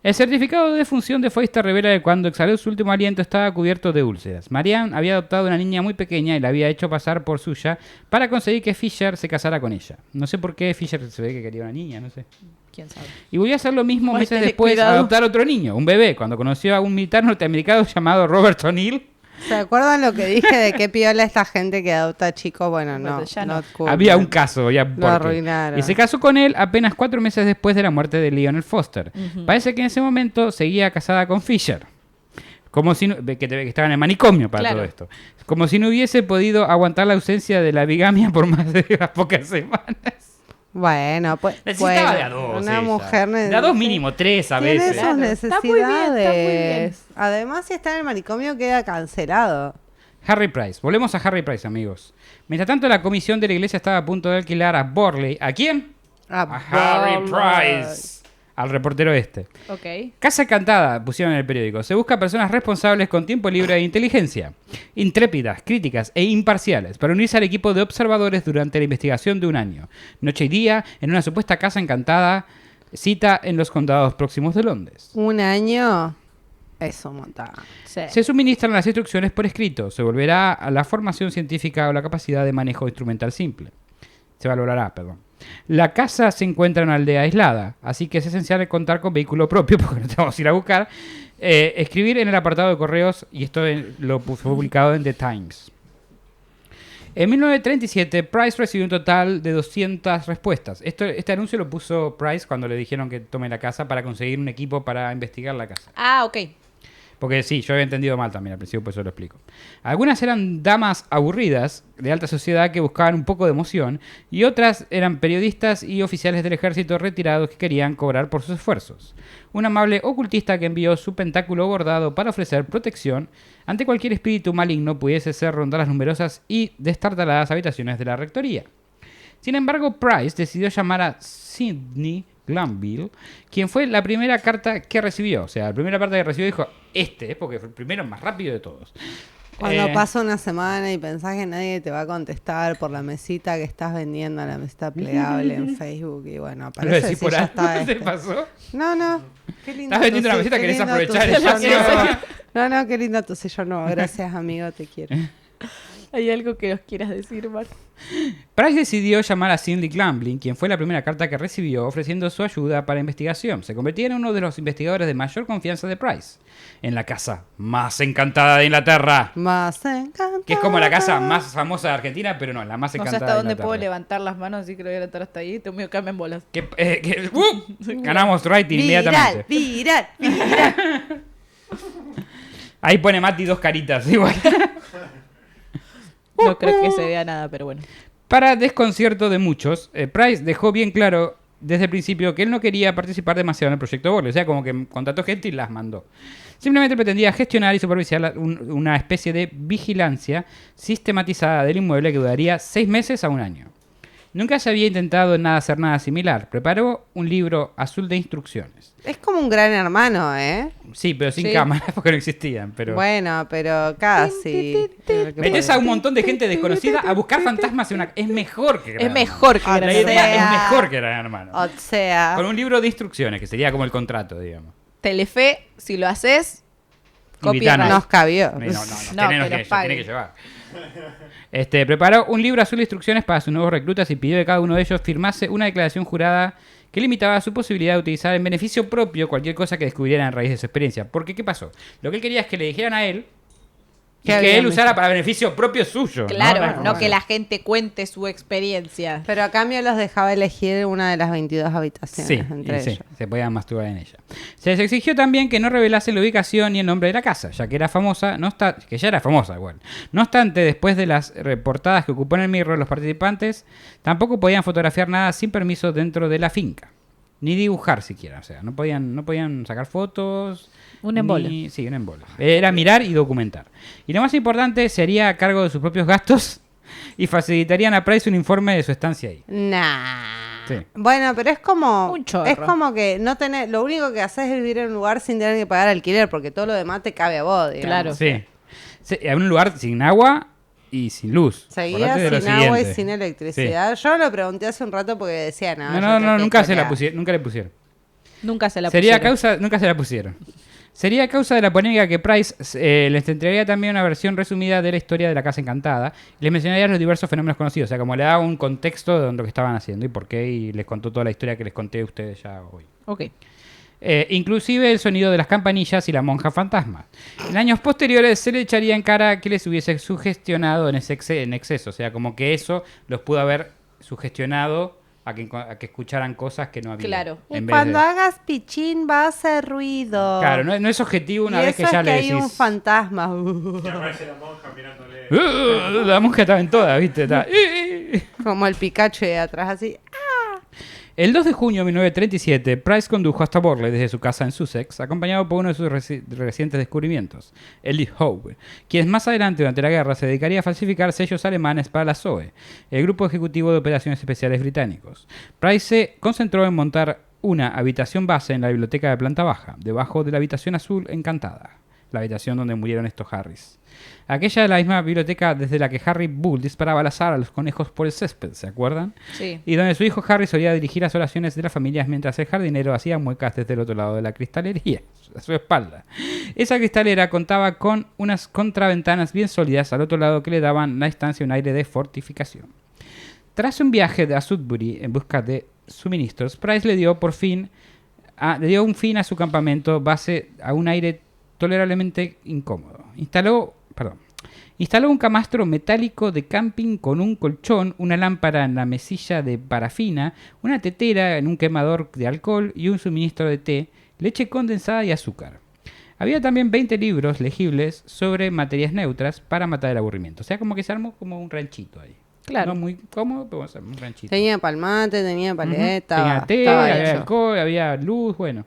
B: El certificado de defunción de Foyster revela que cuando exhaló su último aliento estaba cubierto de úlceras. Marianne había adoptado una niña muy pequeña y la había hecho pasar por suya para conseguir que Fisher se casara con ella. No sé por qué Fisher se ve que quería una niña, no sé.
C: ¿Quién sabe?
B: Y volvió a hacer lo mismo
C: Ay,
B: meses
C: tené
B: después,
C: cuidado.
B: adoptar otro niño, un bebé, cuando conoció a un militar norteamericano llamado Robert O'Neill.
D: ¿Se acuerdan lo que dije de qué piola esta gente que adopta chicos? Bueno, no.
C: Bueno, ya no.
D: not cool.
B: Había un caso, ya porque.
D: arruinaron.
B: Y se casó con él apenas 4 meses después de la muerte de Lionel Foster. Parece que en ese momento seguía casada con Fisher. Como si no- que estaba en el manicomio para
C: Claro.
B: todo esto. Como si no hubiese podido aguantar la ausencia de la bigamia por más de unas pocas semanas.
D: Bueno, pues.
B: Necesitaba
D: bueno,
B: de a dos.
D: Una
B: ella.
D: mujer.
B: De a dos mínimo, 3 a
D: Tiene
B: veces.
D: sus
C: Claro.
D: necesidades.
C: Está muy bien.
D: Además, si está en el manicomio, queda cancelado.
B: Harry Price. Volvemos a Harry Price, amigos. Mientras tanto, la comisión de la iglesia estaba a punto de alquilar a Borley. ¿A quién? A Harry Price. Al reportero este.
C: Ok.
B: Casa Encantada, pusieron en el periódico. Se busca personas responsables con tiempo libre e inteligencia. Intrépidas, críticas e imparciales para unirse al equipo de observadores durante la investigación de un año. Noche y día, en una supuesta casa encantada, cita en los condados próximos de Londres.
D: Un año. Eso monta.
C: Sí.
B: Se suministran las instrucciones por escrito. Se volverá a la formación científica o la capacidad de manejo instrumental simple. Se valorará, perdón. La casa se encuentra en una aldea aislada, así que es esencial contar con vehículo propio, porque no te vamos a ir a buscar. Escribir en el apartado de correos, y esto fue publicado en The Times. En 1937, Price recibió un total de 200 respuestas. Este anuncio lo puso Price cuando le dijeron que tome la casa para conseguir un equipo para investigar la casa.
C: Ah, ok.
B: Porque sí, yo había entendido mal también al principio, por eso lo explico. Algunas eran damas aburridas, de alta sociedad, que buscaban un poco de emoción, y otras eran periodistas y oficiales del ejército retirados que querían cobrar por sus esfuerzos. Un amable ocultista que envió su pentáculo bordado para ofrecer protección ante cualquier espíritu maligno pudiese hacer rondar las numerosas y destartaladas habitaciones de la rectoría. Sin embargo, Price decidió llamar a Sidney Glanville, quien fue la primera carta que recibió. O sea, la primera carta que recibió dijo, porque fue el primero más rápido de todos.
D: Cuando pasa una semana y pensás que nadie te va a contestar por la mesita que estás vendiendo, la mesita plegable en Facebook, y bueno,
B: ¿Lo
D: aparece
B: decís
D: si
B: por
D: ya
B: ahí?
D: está
B: ¿Te
D: este.
B: pasó?
D: No, qué lindo.
B: Estás vendiendo
D: tu
B: una mesita,
D: qué
B: querés
D: lindo
B: aprovechar
D: tu
B: el
D: sello
B: espacio.
D: nuevo. No, qué lindo tu sello nuevo. Gracias, amigo, te quiero.
C: ¿Hay algo que nos quieras decir, Mar?
B: Price decidió llamar a Cindy Glamblin, quien fue la primera carta que recibió ofreciendo su ayuda para la investigación. Se convertía en uno de los investigadores de mayor confianza de Price. En la casa más encantada de Inglaterra.
D: Más encantada.
B: Que es como la casa más famosa de Argentina, pero no, la más
C: No sé
B: encantada
C: hasta
B: de
C: dónde
B: Inglaterra.
C: puedo levantar las manos, así que lo voy a levantar hasta ahí. Tengo miedo que me en bolas.
B: Ganamos rating inmediatamente.
D: Viral.
B: Ahí pone Mati 2 caritas, igual.
C: No creo que se vea nada, pero bueno.
B: Para desconcierto de muchos, Price dejó bien claro desde el principio que él no quería participar demasiado en el proyecto Borley. O sea, como que contrató gente y las mandó. Simplemente pretendía gestionar y supervisar una especie de vigilancia sistematizada del inmueble que duraría 6 meses a un año. Nunca se había intentado hacer nada similar. Preparó un libro azul de instrucciones.
D: Es como un gran hermano, ¿eh?
B: Sí, pero sin
C: Sí.
B: cámaras porque no existían. Pero...
D: Bueno, pero casi.
B: Metés a un montón de gente desconocida a buscar fantasmas en una... Es mejor que Gran
C: Es mejor que
D: Ah,
C: Gran
B: Hermano. La idea
C: Hermano.
B: es mejor que Gran Hermano.
D: O sea,
B: Con un libro de instrucciones, que sería como el contrato, digamos.
C: Telefe, si lo haces,
B: Invitanos.
C: copyright.
D: nos cabió.
B: No,
C: No,
B: tenés
C: que
B: que,
C: los paguen.
B: tenés que llevar. Preparó un libro azul de instrucciones para sus nuevos reclutas y pidió que cada uno de ellos firmase una declaración jurada que limitaba su posibilidad de utilizar en beneficio propio cualquier cosa que descubrieran a raíz de su experiencia. Porque, ¿qué pasó? Lo que él quería es que le dijeran a él y
D: ¿Qué
B: que
D: habían
B: él usara
D: visto?
B: para beneficio propio suyo.
C: Claro, no
B: no.
C: que la gente cuente su experiencia.
D: Pero a cambio los dejaba elegir una de las 22 habitaciones
B: Sí,
D: entre
B: sí,
D: ellos.
B: se podía masturbar en ella. Se les exigió también que no revelasen la ubicación ni el nombre de la casa, ya que era famosa, que ya era famosa igual. No obstante, después de las reportadas que ocupó en el Mirror, los participantes tampoco podían fotografiar nada sin permiso dentro de la finca. Ni dibujar siquiera, o sea, no podían sacar fotos.
C: Un embole.
B: Sí, un embole. Era mirar y documentar. Y lo más importante, se haría a cargo de sus propios gastos y facilitarían a Price un informe de su estancia ahí.
D: Nah.
B: Sí.
D: Bueno, pero es como
C: Un chorro.
D: es como que no tenés, lo único que haces es vivir en un lugar sin tener que pagar alquiler, porque todo lo demás te cabe a vos, digamos.
C: Claro.
B: Sí. En un lugar sin agua y sin luz.
D: Seguía
B: Acordate de lo
D: sin agua y
B: siguiente.
D: sin electricidad. Yo lo pregunté hace un rato porque decía, no,
B: No,
D: yo
B: no,
D: te
B: no, nunca
D: explico
B: se la
D: que-
B: pusieron, nunca le pusieron.
C: Nunca se la
B: Sería
C: pusieron.
B: nunca se la pusieron. Sería causa de la polémica que Price les entregaría también una versión resumida de la historia de la Casa Encantada y les mencionaría los diversos fenómenos conocidos, o sea, como le daba un contexto de lo que estaban haciendo y por qué, y les contó toda la historia que les conté a ustedes ya hoy.
C: Ok.
B: Inclusive el sonido de las campanillas y la monja fantasma. En años posteriores se le echaría en cara que les hubiese sugestionado en exceso, o sea, como que eso los pudo haber sugestionado a que escucharan cosas que no había.
C: Claro.
D: Y
B: en vez
D: cuando
B: de-
D: hagas pichín va a hacer ruido.
B: Claro, no es objetivo una
D: y
B: vez que
D: eso
B: ya
D: es que
B: le
D: hay un
B: decís...
D: fantasma.
B: La monja estaba en todas, ¿viste?
D: Como el Pikachu de atrás así.
B: El 2 de junio de 1937, Price condujo hasta Borley desde su casa en Sussex, acompañado por uno de sus recientes descubrimientos, Elie Howe, quien más adelante durante la guerra se dedicaría a falsificar sellos alemanes para la SOE, el Grupo Ejecutivo de Operaciones Especiales Británicos. Price se concentró en montar una habitación base en la biblioteca de planta baja, debajo de la habitación azul encantada, la habitación donde murieron estos Harrys. Aquella es la misma biblioteca desde la que Harry Bull disparaba al azar a los conejos por el césped, ¿se acuerdan?
C: Sí.
B: Y donde su hijo Harry solía dirigir las oraciones de las familias mientras el jardinero hacía muecas desde el otro lado de la cristalería, a su espalda. Esa cristalera contaba con unas contraventanas bien sólidas al otro lado que le daban a la estancia un aire de fortificación. Tras un viaje a Sudbury en busca de suministros, Price le dio un fin a su campamento base a un aire tolerablemente incómodo. Instaló un camastro metálico de camping con un colchón, una lámpara en la mesilla de parafina, una tetera en un quemador de alcohol y un suministro de té, leche condensada y azúcar. Había también 20 libros legibles sobre materias neutras para matar el aburrimiento. O sea, como que se armó como un ranchito ahí.
C: Claro.
B: No muy cómodo, pero un ranchito.
D: Tenía palmate, tenía
B: Ujú.
D: paleta.
B: Tenía té,
D: estaba
B: había
D: hecho.
B: alcohol, había luz, bueno.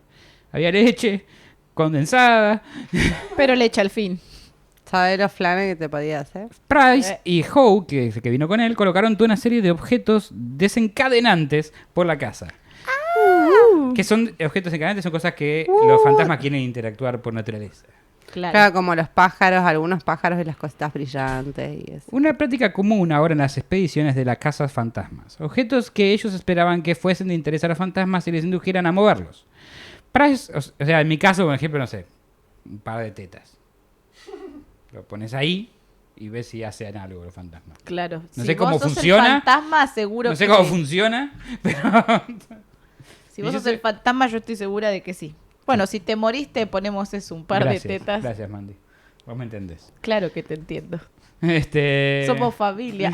B: Había leche condensada.
C: Pero le echa al fin.
D: ¿Sabes los flanes que te podía hacer?
B: Price y Howe, que vino con él, colocaron toda una serie de objetos desencadenantes por la casa. Que son objetos desencadenantes, son cosas que los fantasmas quieren interactuar por naturaleza.
C: Claro.
D: Claro, como los pájaros, algunos pájaros y las cositas brillantes y eso.
B: Una práctica común ahora en las expediciones de las casas fantasmas. Objetos que ellos esperaban que fuesen de interés a los fantasmas y les indujeran a moverlos. Price, o sea, en mi caso, por ejemplo, no sé, un par de tetas. Lo pones ahí y ves si hacen algo los fantasmas.
C: Claro.
B: No
C: Si
B: sé cómo
C: vos sos
B: funciona.
C: el fantasma, seguro
B: No sé
C: que
B: cómo
C: sí.
B: funciona, pero...
C: Si vos
B: Y yo
C: sos
B: sé-
C: el fantasma, yo estoy segura de que sí. Bueno, si te moriste, ponemos eso, un par
B: Gracias,
C: de tetas.
B: Gracias, Mandy. Vos me entendés.
C: Claro que te entiendo.
B: Somos...
C: Somos familia.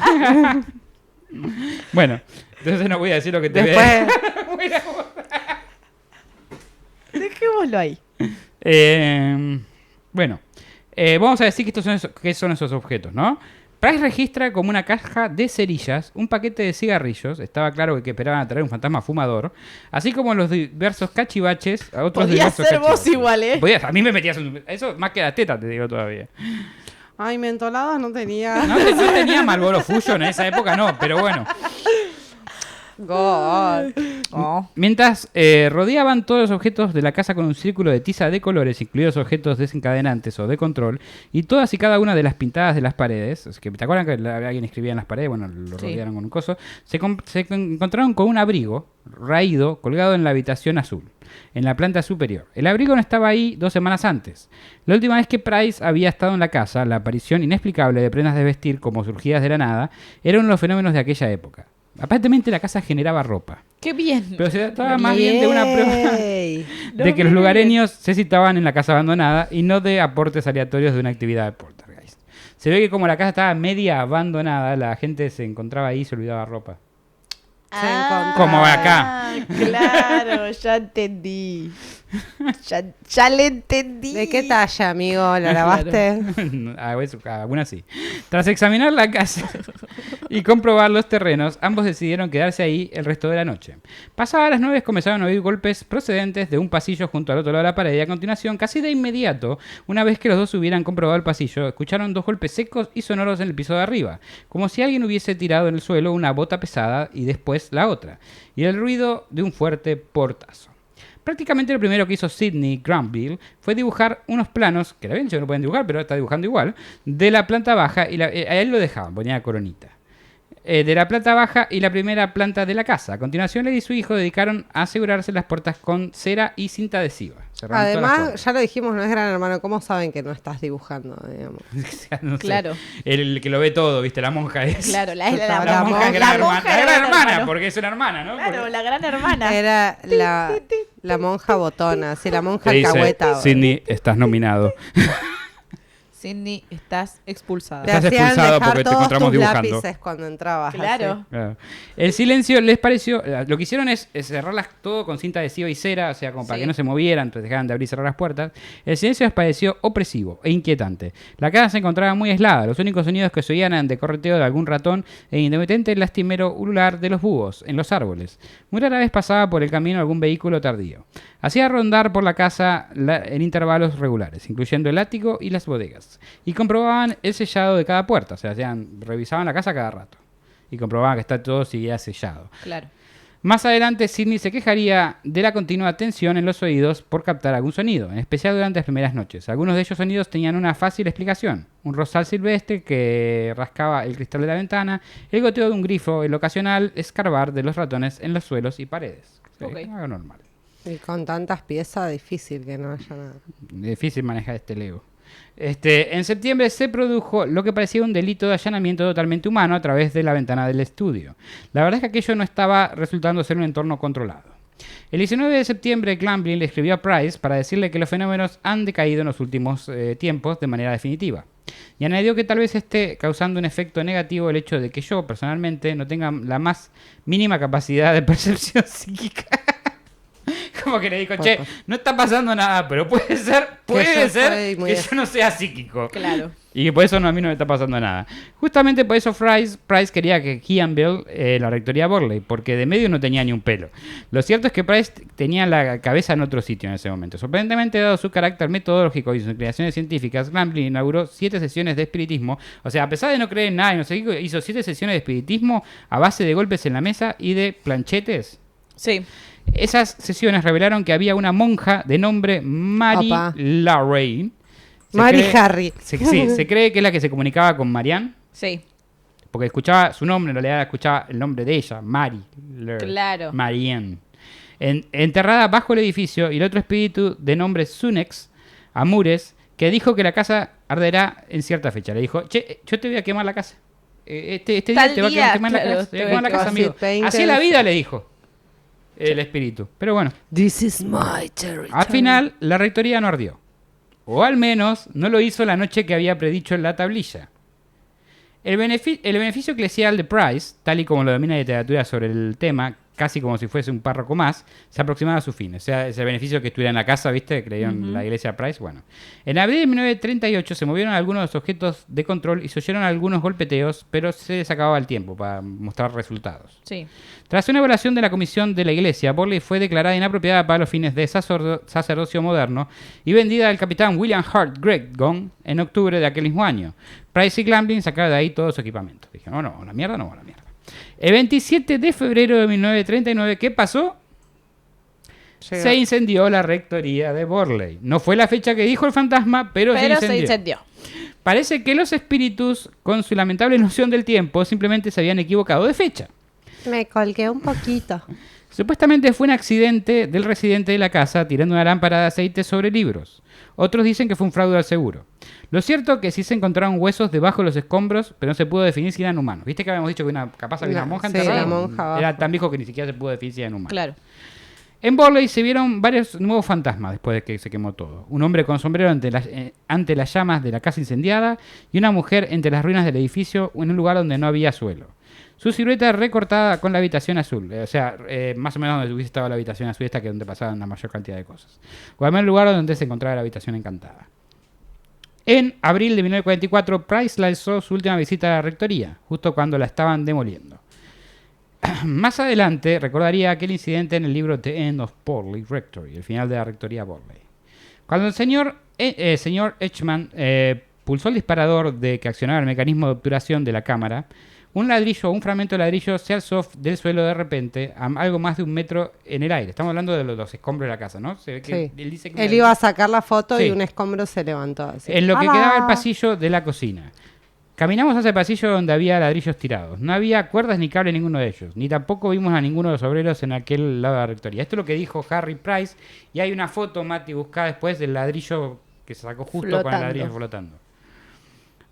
B: Bueno, entonces no voy a decir lo que te
D: Después,
C: Dejémoslo ahí.
B: Bueno, vamos a decir que qué son esos objetos, ¿no? Price registra como una caja de cerillas, un paquete de cigarrillos, estaba claro que esperaban a traer un fantasma fumador, así como los diversos cachivaches, a otros
C: Podías
B: diversos
C: ser vos
B: cachivaches.
C: igual, ¿eh?
B: A mí me metías en... Eso más que la teta, te digo todavía.
D: ay, mentoladas no tenía.
B: No tenía Marlboro Fusion en esa época, no, pero bueno.
D: God.
C: Oh.
B: Mientras rodeaban todos los objetos de la casa con un círculo de tiza de colores, incluidos objetos desencadenantes o de control, y todas y cada una de las pintadas de las paredes, es que, ¿te acuerdan que alguien escribía en las paredes? Bueno, lo
C: Sí.
B: rodearon con un coso. Se encontraron con un abrigo raído colgado en la habitación azul, en la planta superior. El abrigo no estaba ahí 2 semanas antes. La última vez que Price había estado en la casa, la aparición inexplicable de prendas de vestir como surgidas de la nada, era uno de los fenómenos de aquella época. Aparentemente la casa generaba ropa.
C: Qué bien.
B: Pero se trataba más bien de una prueba
D: Yay.
B: de que los lugareños se citaban en la casa abandonada y no de aportes aleatorios de una actividad de poltergeist. Se ve que como la casa estaba media abandonada, la gente se encontraba ahí y se olvidaba ropa.
D: Se encontraba.
B: Como acá.
C: Claro, ya entendí. Ya le entendí.
D: ¿De qué talla, amigo? ¿La lavaste?
B: Algunas sí. Tras examinar la casa y comprobar los terrenos, ambos decidieron quedarse ahí el resto de la noche. Pasadas las 9 comenzaron a oír golpes procedentes de un pasillo junto al otro lado de la pared y a continuación, casi de inmediato, una vez que los dos hubieran comprobado el pasillo, escucharon 2 golpes secos y sonoros en el piso de arriba, como si alguien hubiese tirado en el suelo una bota pesada y después la otra, y el ruido de un fuerte portazo. Prácticamente lo primero que hizo Sidney Granville fue dibujar unos planos, que la bien no pueden dibujar, pero está dibujando igual, de la planta baja, y a él lo dejaban, ponía coronita. De la planta baja y la primera planta de la casa. A continuación, él y su hijo dedicaron a asegurarse las puertas con cera y cinta adhesiva. Cerraron todas las
D: Además,
B: puertas.
D: ya lo dijimos, no es Gran Hermano. ¿Cómo saben que no estás dibujando, digamos?
B: O sea, no sé.
C: Claro.
B: El que lo ve todo, ¿viste? La monja es.
C: Claro, la
B: La monja es
C: la
B: gran hermana.
C: monja
B: La
C: era
B: gran hermana,
C: hermano.
B: porque es una hermana, ¿no?
C: Claro,
B: Porque-
C: la gran hermana.
D: Era la monja botona, sí, la monja
B: Te dice,
D: alcahueta.
B: Sidney, estás nominado.
C: Sidney, estás expulsada.
D: Te
B: Estás
D: hacían
B: expulsado
D: dejar
B: porque te
D: todos
B: encontramos
D: tus
B: dibujando.
D: lápices cuando entrabas.
C: Claro.
D: así.
B: Claro. El silencio les pareció... Lo que hicieron es cerrarlas todo con cinta adhesiva y cera, o sea, como para
C: Sí.
B: que no se movieran, entonces dejaban de abrir y cerrar las puertas. El silencio les pareció opresivo e inquietante. La casa se encontraba muy aislada. Los únicos sonidos que se oían eran de correteo de algún ratón e intermitente lastimero ulular de los búhos en los árboles. Muy rara vez pasaba por el camino algún vehículo tardío. Hacía rondar por la casa en intervalos regulares, incluyendo el ático y las bodegas. Y comprobaban el sellado de cada puerta, o sea, revisaban la casa cada rato. Y comprobaban que está todo seguía sellado.
C: Claro.
B: Más adelante, Sidney se quejaría de la continua tensión en los oídos por captar algún sonido, en especial durante las primeras noches. Algunos de ellos sonidos tenían una fácil explicación. Un rosal silvestre que rascaba el cristal de la ventana, el goteo de un grifo, el ocasional escarbar de los ratones en los suelos y paredes.
C: Ok.
B: Algo normal.
D: Y con tantas piezas, difícil que no haya nada.
B: Difícil manejar este Lego. En septiembre se produjo lo que parecía un delito de allanamiento totalmente humano a través de la ventana del estudio. La verdad es que aquello no estaba resultando ser un entorno controlado. El 19 de septiembre, Glanville le escribió a Price para decirle que los fenómenos han decaído en los últimos tiempos de manera definitiva. Y añadió que tal vez esté causando un efecto negativo el hecho de que yo, personalmente, no tenga la más mínima capacidad de percepción psíquica. Como que le dijo, che, no está pasando nada, pero puede ser
D: yo soy muy
B: que yo no sea psíquico.
C: Claro.
B: Y que por eso a mí no me está pasando nada. Justamente por eso Price quería que Keanville la rectoría Borley, porque de medio no tenía ni un pelo. Lo cierto es que Price tenía la cabeza en otro sitio en ese momento. Sorprendentemente, dado su carácter metodológico y sus inclinaciones científicas, Glanville inauguró 7 sesiones de espiritismo. O sea, a pesar de no creer en nada y no sé qué, hizo 7 sesiones de espiritismo a base de golpes en la mesa y de planchetes.
C: Sí.
B: Esas sesiones revelaron que había una monja de nombre Mary
D: Opa.
B: Larrain.
D: Mary Harry.
B: Sí, se cree que es la que se comunicaba con Marianne,
C: Sí.
B: porque escuchaba su nombre, en realidad escuchaba el nombre de ella,
C: Claro.
B: Marianne. Enterrada bajo el edificio, y el otro espíritu de nombre Sunex, Amures, que dijo que la casa arderá en cierta fecha. Le dijo, che, yo te voy a quemar la casa. Este día
C: Tal
B: te va a
C: día,
B: quemar la
C: claro,
B: casa. Te voy a quemar la
D: te voy a
B: casa, amigo.
D: hacer painters.
B: Así es la vida, le dijo el espíritu. Pero bueno,
D: This is my territory.
B: al final la rectoría no ardió. O al menos no lo hizo la noche que había predicho en la tablilla. El beneficio eclesial de Price, tal y como lo domina la literatura sobre el tema, casi como si fuese un párroco más, se aproximaba a su fin. O sea, ese beneficio que estuviera en la casa, ¿viste? Que le dieron la iglesia Price. Bueno, en abril de 1938 se movieron algunos de los objetos de control y se oyeron algunos golpeteos, pero se les acababa el tiempo para mostrar resultados.
C: Sí.
B: Tras una evaluación de la comisión de la iglesia, Borley fue declarada inapropiada para los fines de sacerdocio moderno y vendida al capitán William Hart Greggon en octubre de aquel mismo año. Price y Glamblin sacaron de ahí todo su equipamiento. Dijeron, no, la mierda no va a la mierda. El 27 de febrero de 1939, ¿qué pasó?
D: Llegó.
B: Se incendió la rectoría de Borley. No fue la fecha que dijo el fantasma, pero
C: Se incendió.
B: Parece que los espíritus, con su lamentable noción del tiempo, simplemente se habían equivocado de fecha.
D: Me colgué un poquito.
B: Supuestamente fue un accidente del residente de la casa tirando una lámpara de aceite sobre libros. Otros dicen que fue un fraude al seguro. Lo cierto es que sí se encontraron huesos debajo de los escombros, pero no se pudo definir si eran humanos. ¿Viste que habíamos dicho que capaz había una monja
D: Sí,
B: enterrada?
D: la monja abajo.
B: Era tan viejo que ni siquiera se pudo definir si eran humanos.
C: Claro.
B: En Borley se vieron varios nuevos fantasmas después de que se quemó todo. Un hombre con sombrero ante las llamas de la casa incendiada y una mujer entre las ruinas del edificio en un lugar donde no había suelo. Su silueta recortada con la habitación azul. O sea, más o menos donde hubiese estado la habitación azul, esta que es donde pasaban la mayor cantidad de cosas. O al menos el lugar donde se encontraba la habitación encantada. En abril de 1944, Price lanzó su última visita a la rectoría, justo cuando la estaban demoliendo. Más adelante recordaría aquel incidente en el libro The End of Borley Rectory, el final de la rectoría Borley. Cuando el señor Edgman pulsó el disparador que accionaba el mecanismo de obturación de la cámara, un fragmento de ladrillo se alzó del suelo de repente a algo más de 1 metro en el aire. Estamos hablando de los escombros de la casa, ¿no? Se ve que
D: Sí.
B: él dice que
D: Él iba a sacar la foto
B: Sí.
D: y un escombro se levantó así.
B: en lo que
D: ¡Hala!
B: quedaba el pasillo de la cocina. Caminamos hacia el pasillo donde había ladrillos tirados. No había cuerdas ni cable en ninguno de ellos. Ni tampoco vimos a ninguno de los obreros en aquel lado de la rectoría. Esto es lo que dijo Harry Price. Y hay una foto, Mati, buscada después del ladrillo que se sacó justo con el
C: Flotando.
B: ladrillo flotando.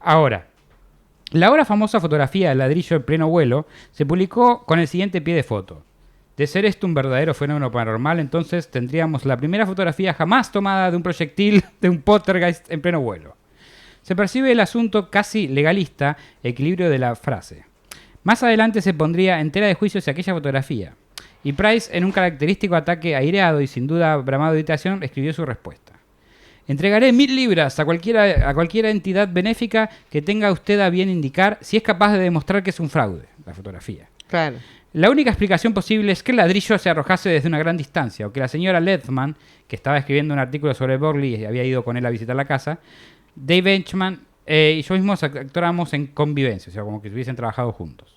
B: Ahora, la ahora famosa fotografía del ladrillo en pleno vuelo se publicó con el siguiente pie de foto. De ser esto un verdadero fenómeno paranormal, entonces tendríamos la primera fotografía jamás tomada de un proyectil de un poltergeist en pleno vuelo. Se percibe el asunto casi legalista, equilibrio de la frase. Más adelante se pondría en tela de juicio si aquella fotografía. Y Price, en un característico ataque aireado y sin duda bramado de irritación, escribió su respuesta. Entregaré 1000 libras a cualquier entidad benéfica que tenga usted a bien indicar si es capaz de demostrar que es un fraude, la fotografía.
D: Claro.
B: La única explicación posible es que el ladrillo se arrojase desde una gran distancia, o que la señora Ledman, que estaba escribiendo un artículo sobre Borley y había ido con él a visitar la casa, Dave Edgman y yo mismos actuáramos en convivencia, o sea, como que hubiesen trabajado juntos.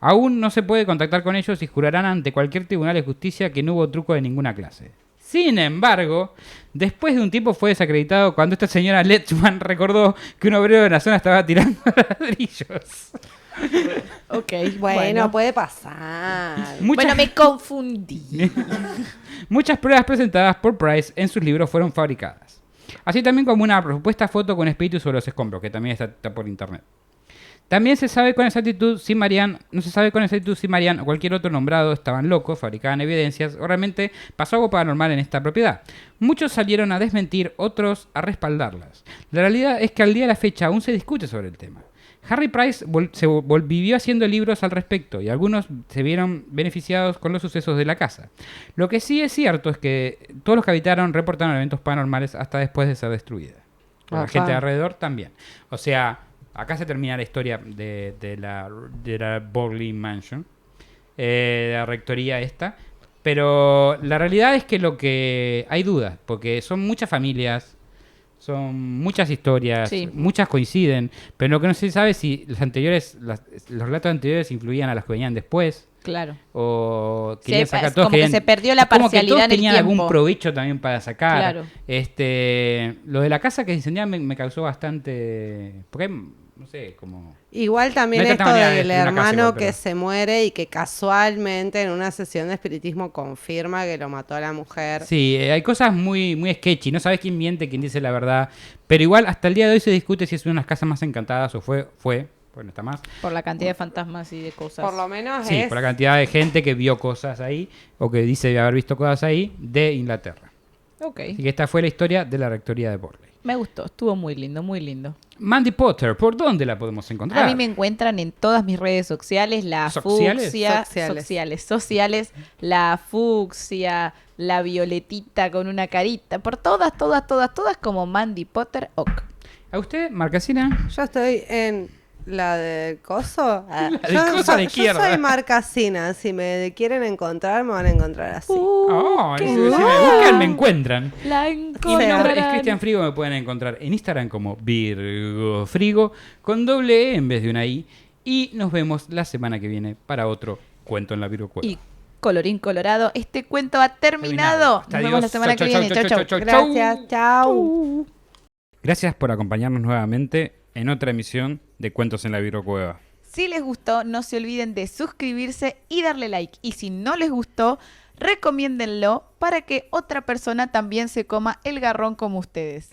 B: Aún no se puede contactar con ellos y jurarán ante cualquier tribunal de justicia que no hubo truco de ninguna clase. Sin embargo, después de un tiempo fue desacreditado cuando esta señora Ledman recordó que un obrero de la zona estaba tirando ladrillos.
C: Ok,
D: Bueno, puede pasar.
C: Bueno, me confundí.
B: Muchas pruebas presentadas por Price en sus libros fueron fabricadas. Así también como una propuesta foto con espíritus sobre los escombros, que también está por internet. También se sabe con exactitud si Marianne o cualquier otro nombrado estaban locos, fabricaban evidencias o realmente pasó algo paranormal en esta propiedad. Muchos salieron a desmentir, otros a respaldarlas. La realidad es que al día de la fecha aún se discute sobre el tema. Harry Price vivió haciendo libros al respecto y algunos se vieron beneficiados con los sucesos de la casa. Lo que sí es cierto es que todos los que habitaron reportaron eventos paranormales hasta después de ser destruida. La gente de alrededor también. O sea, acá se termina la historia de la Borley Mansion, de la rectoría esta. Pero la realidad es que lo que hay dudas, porque son muchas familias, son muchas historias,
C: Sí.
B: muchas coinciden, pero lo que no se sabe es si los relatos anteriores influían a los que venían después.
C: Claro.
B: O querían
C: Sí,
B: sacar
C: es
B: todos
C: como que
B: querían-
C: se perdió la
B: es como que
C: parcialidad
B: todos
C: en el
B: tenían algún
C: tiempo.
B: provecho también para sacar.
C: Claro.
B: Lo de la casa que se incendiaba me causó bastante, porque hay no sé, como...
D: Igual también
B: No hay
D: esto
B: tanta manera
D: del
B: de una casa
D: hermano
B: igual,
D: que
B: pero-
D: se muere y que casualmente en una sesión de espiritismo confirma que lo mató a la mujer.
B: Sí, hay cosas muy, muy sketchy, no sabes quién miente, quién dice la verdad, pero igual hasta el día de hoy se discute si es una de las casas más encantadas o fue, pues no está más.
C: Por la cantidad de fantasmas y de cosas.
D: Por lo menos
B: Sí,
D: es...
B: por la cantidad de gente que vio cosas ahí, o que dice haber visto cosas ahí, de Inglaterra.
C: Ok.
B: Así que esta fue la historia de la rectoría de Borley.
C: Me gustó, estuvo muy lindo, muy lindo.
B: Mandy Potter, ¿por dónde la podemos encontrar?
C: A mí me encuentran en todas mis redes sociales, la
B: ¿Sociales?
C: fucsia,
D: Sociales.
C: sociales, la fucsia, la violetita con una carita, por todas como Mandy Potter Ok.
B: ¿A usted, Marcasina?
D: Yo estoy en la del coso.
B: del coso a la izquierda.
D: Yo soy Marcasina. Si me quieren encontrar, me van a encontrar así.
B: Si me buscan, me encuentran.
C: La
B: Y mi nombre es
C: encontrarán.
B: Cristian Frigo, me pueden encontrar en Instagram como Virgo Frigo, con doble E en vez de una I. Y nos vemos la semana que viene para otro cuento en la Virgo Cueva.
C: Y colorín colorado, este cuento ha terminado.
B: Hasta
C: Nos vemos
B: adiós.
C: la semana
B: Chau,
C: que
B: chau,
C: viene.
B: chau,
C: Chau,
B: chau,
C: chau.
B: chau, chau.
D: Gracias. Chao.
B: Gracias por acompañarnos nuevamente en otra emisión de Cuentos en la Virgo Cueva.
C: Si les gustó, no se olviden de suscribirse y darle like. Y si no les gustó, recomiéndenlo para que otra persona también se coma el garrón como ustedes.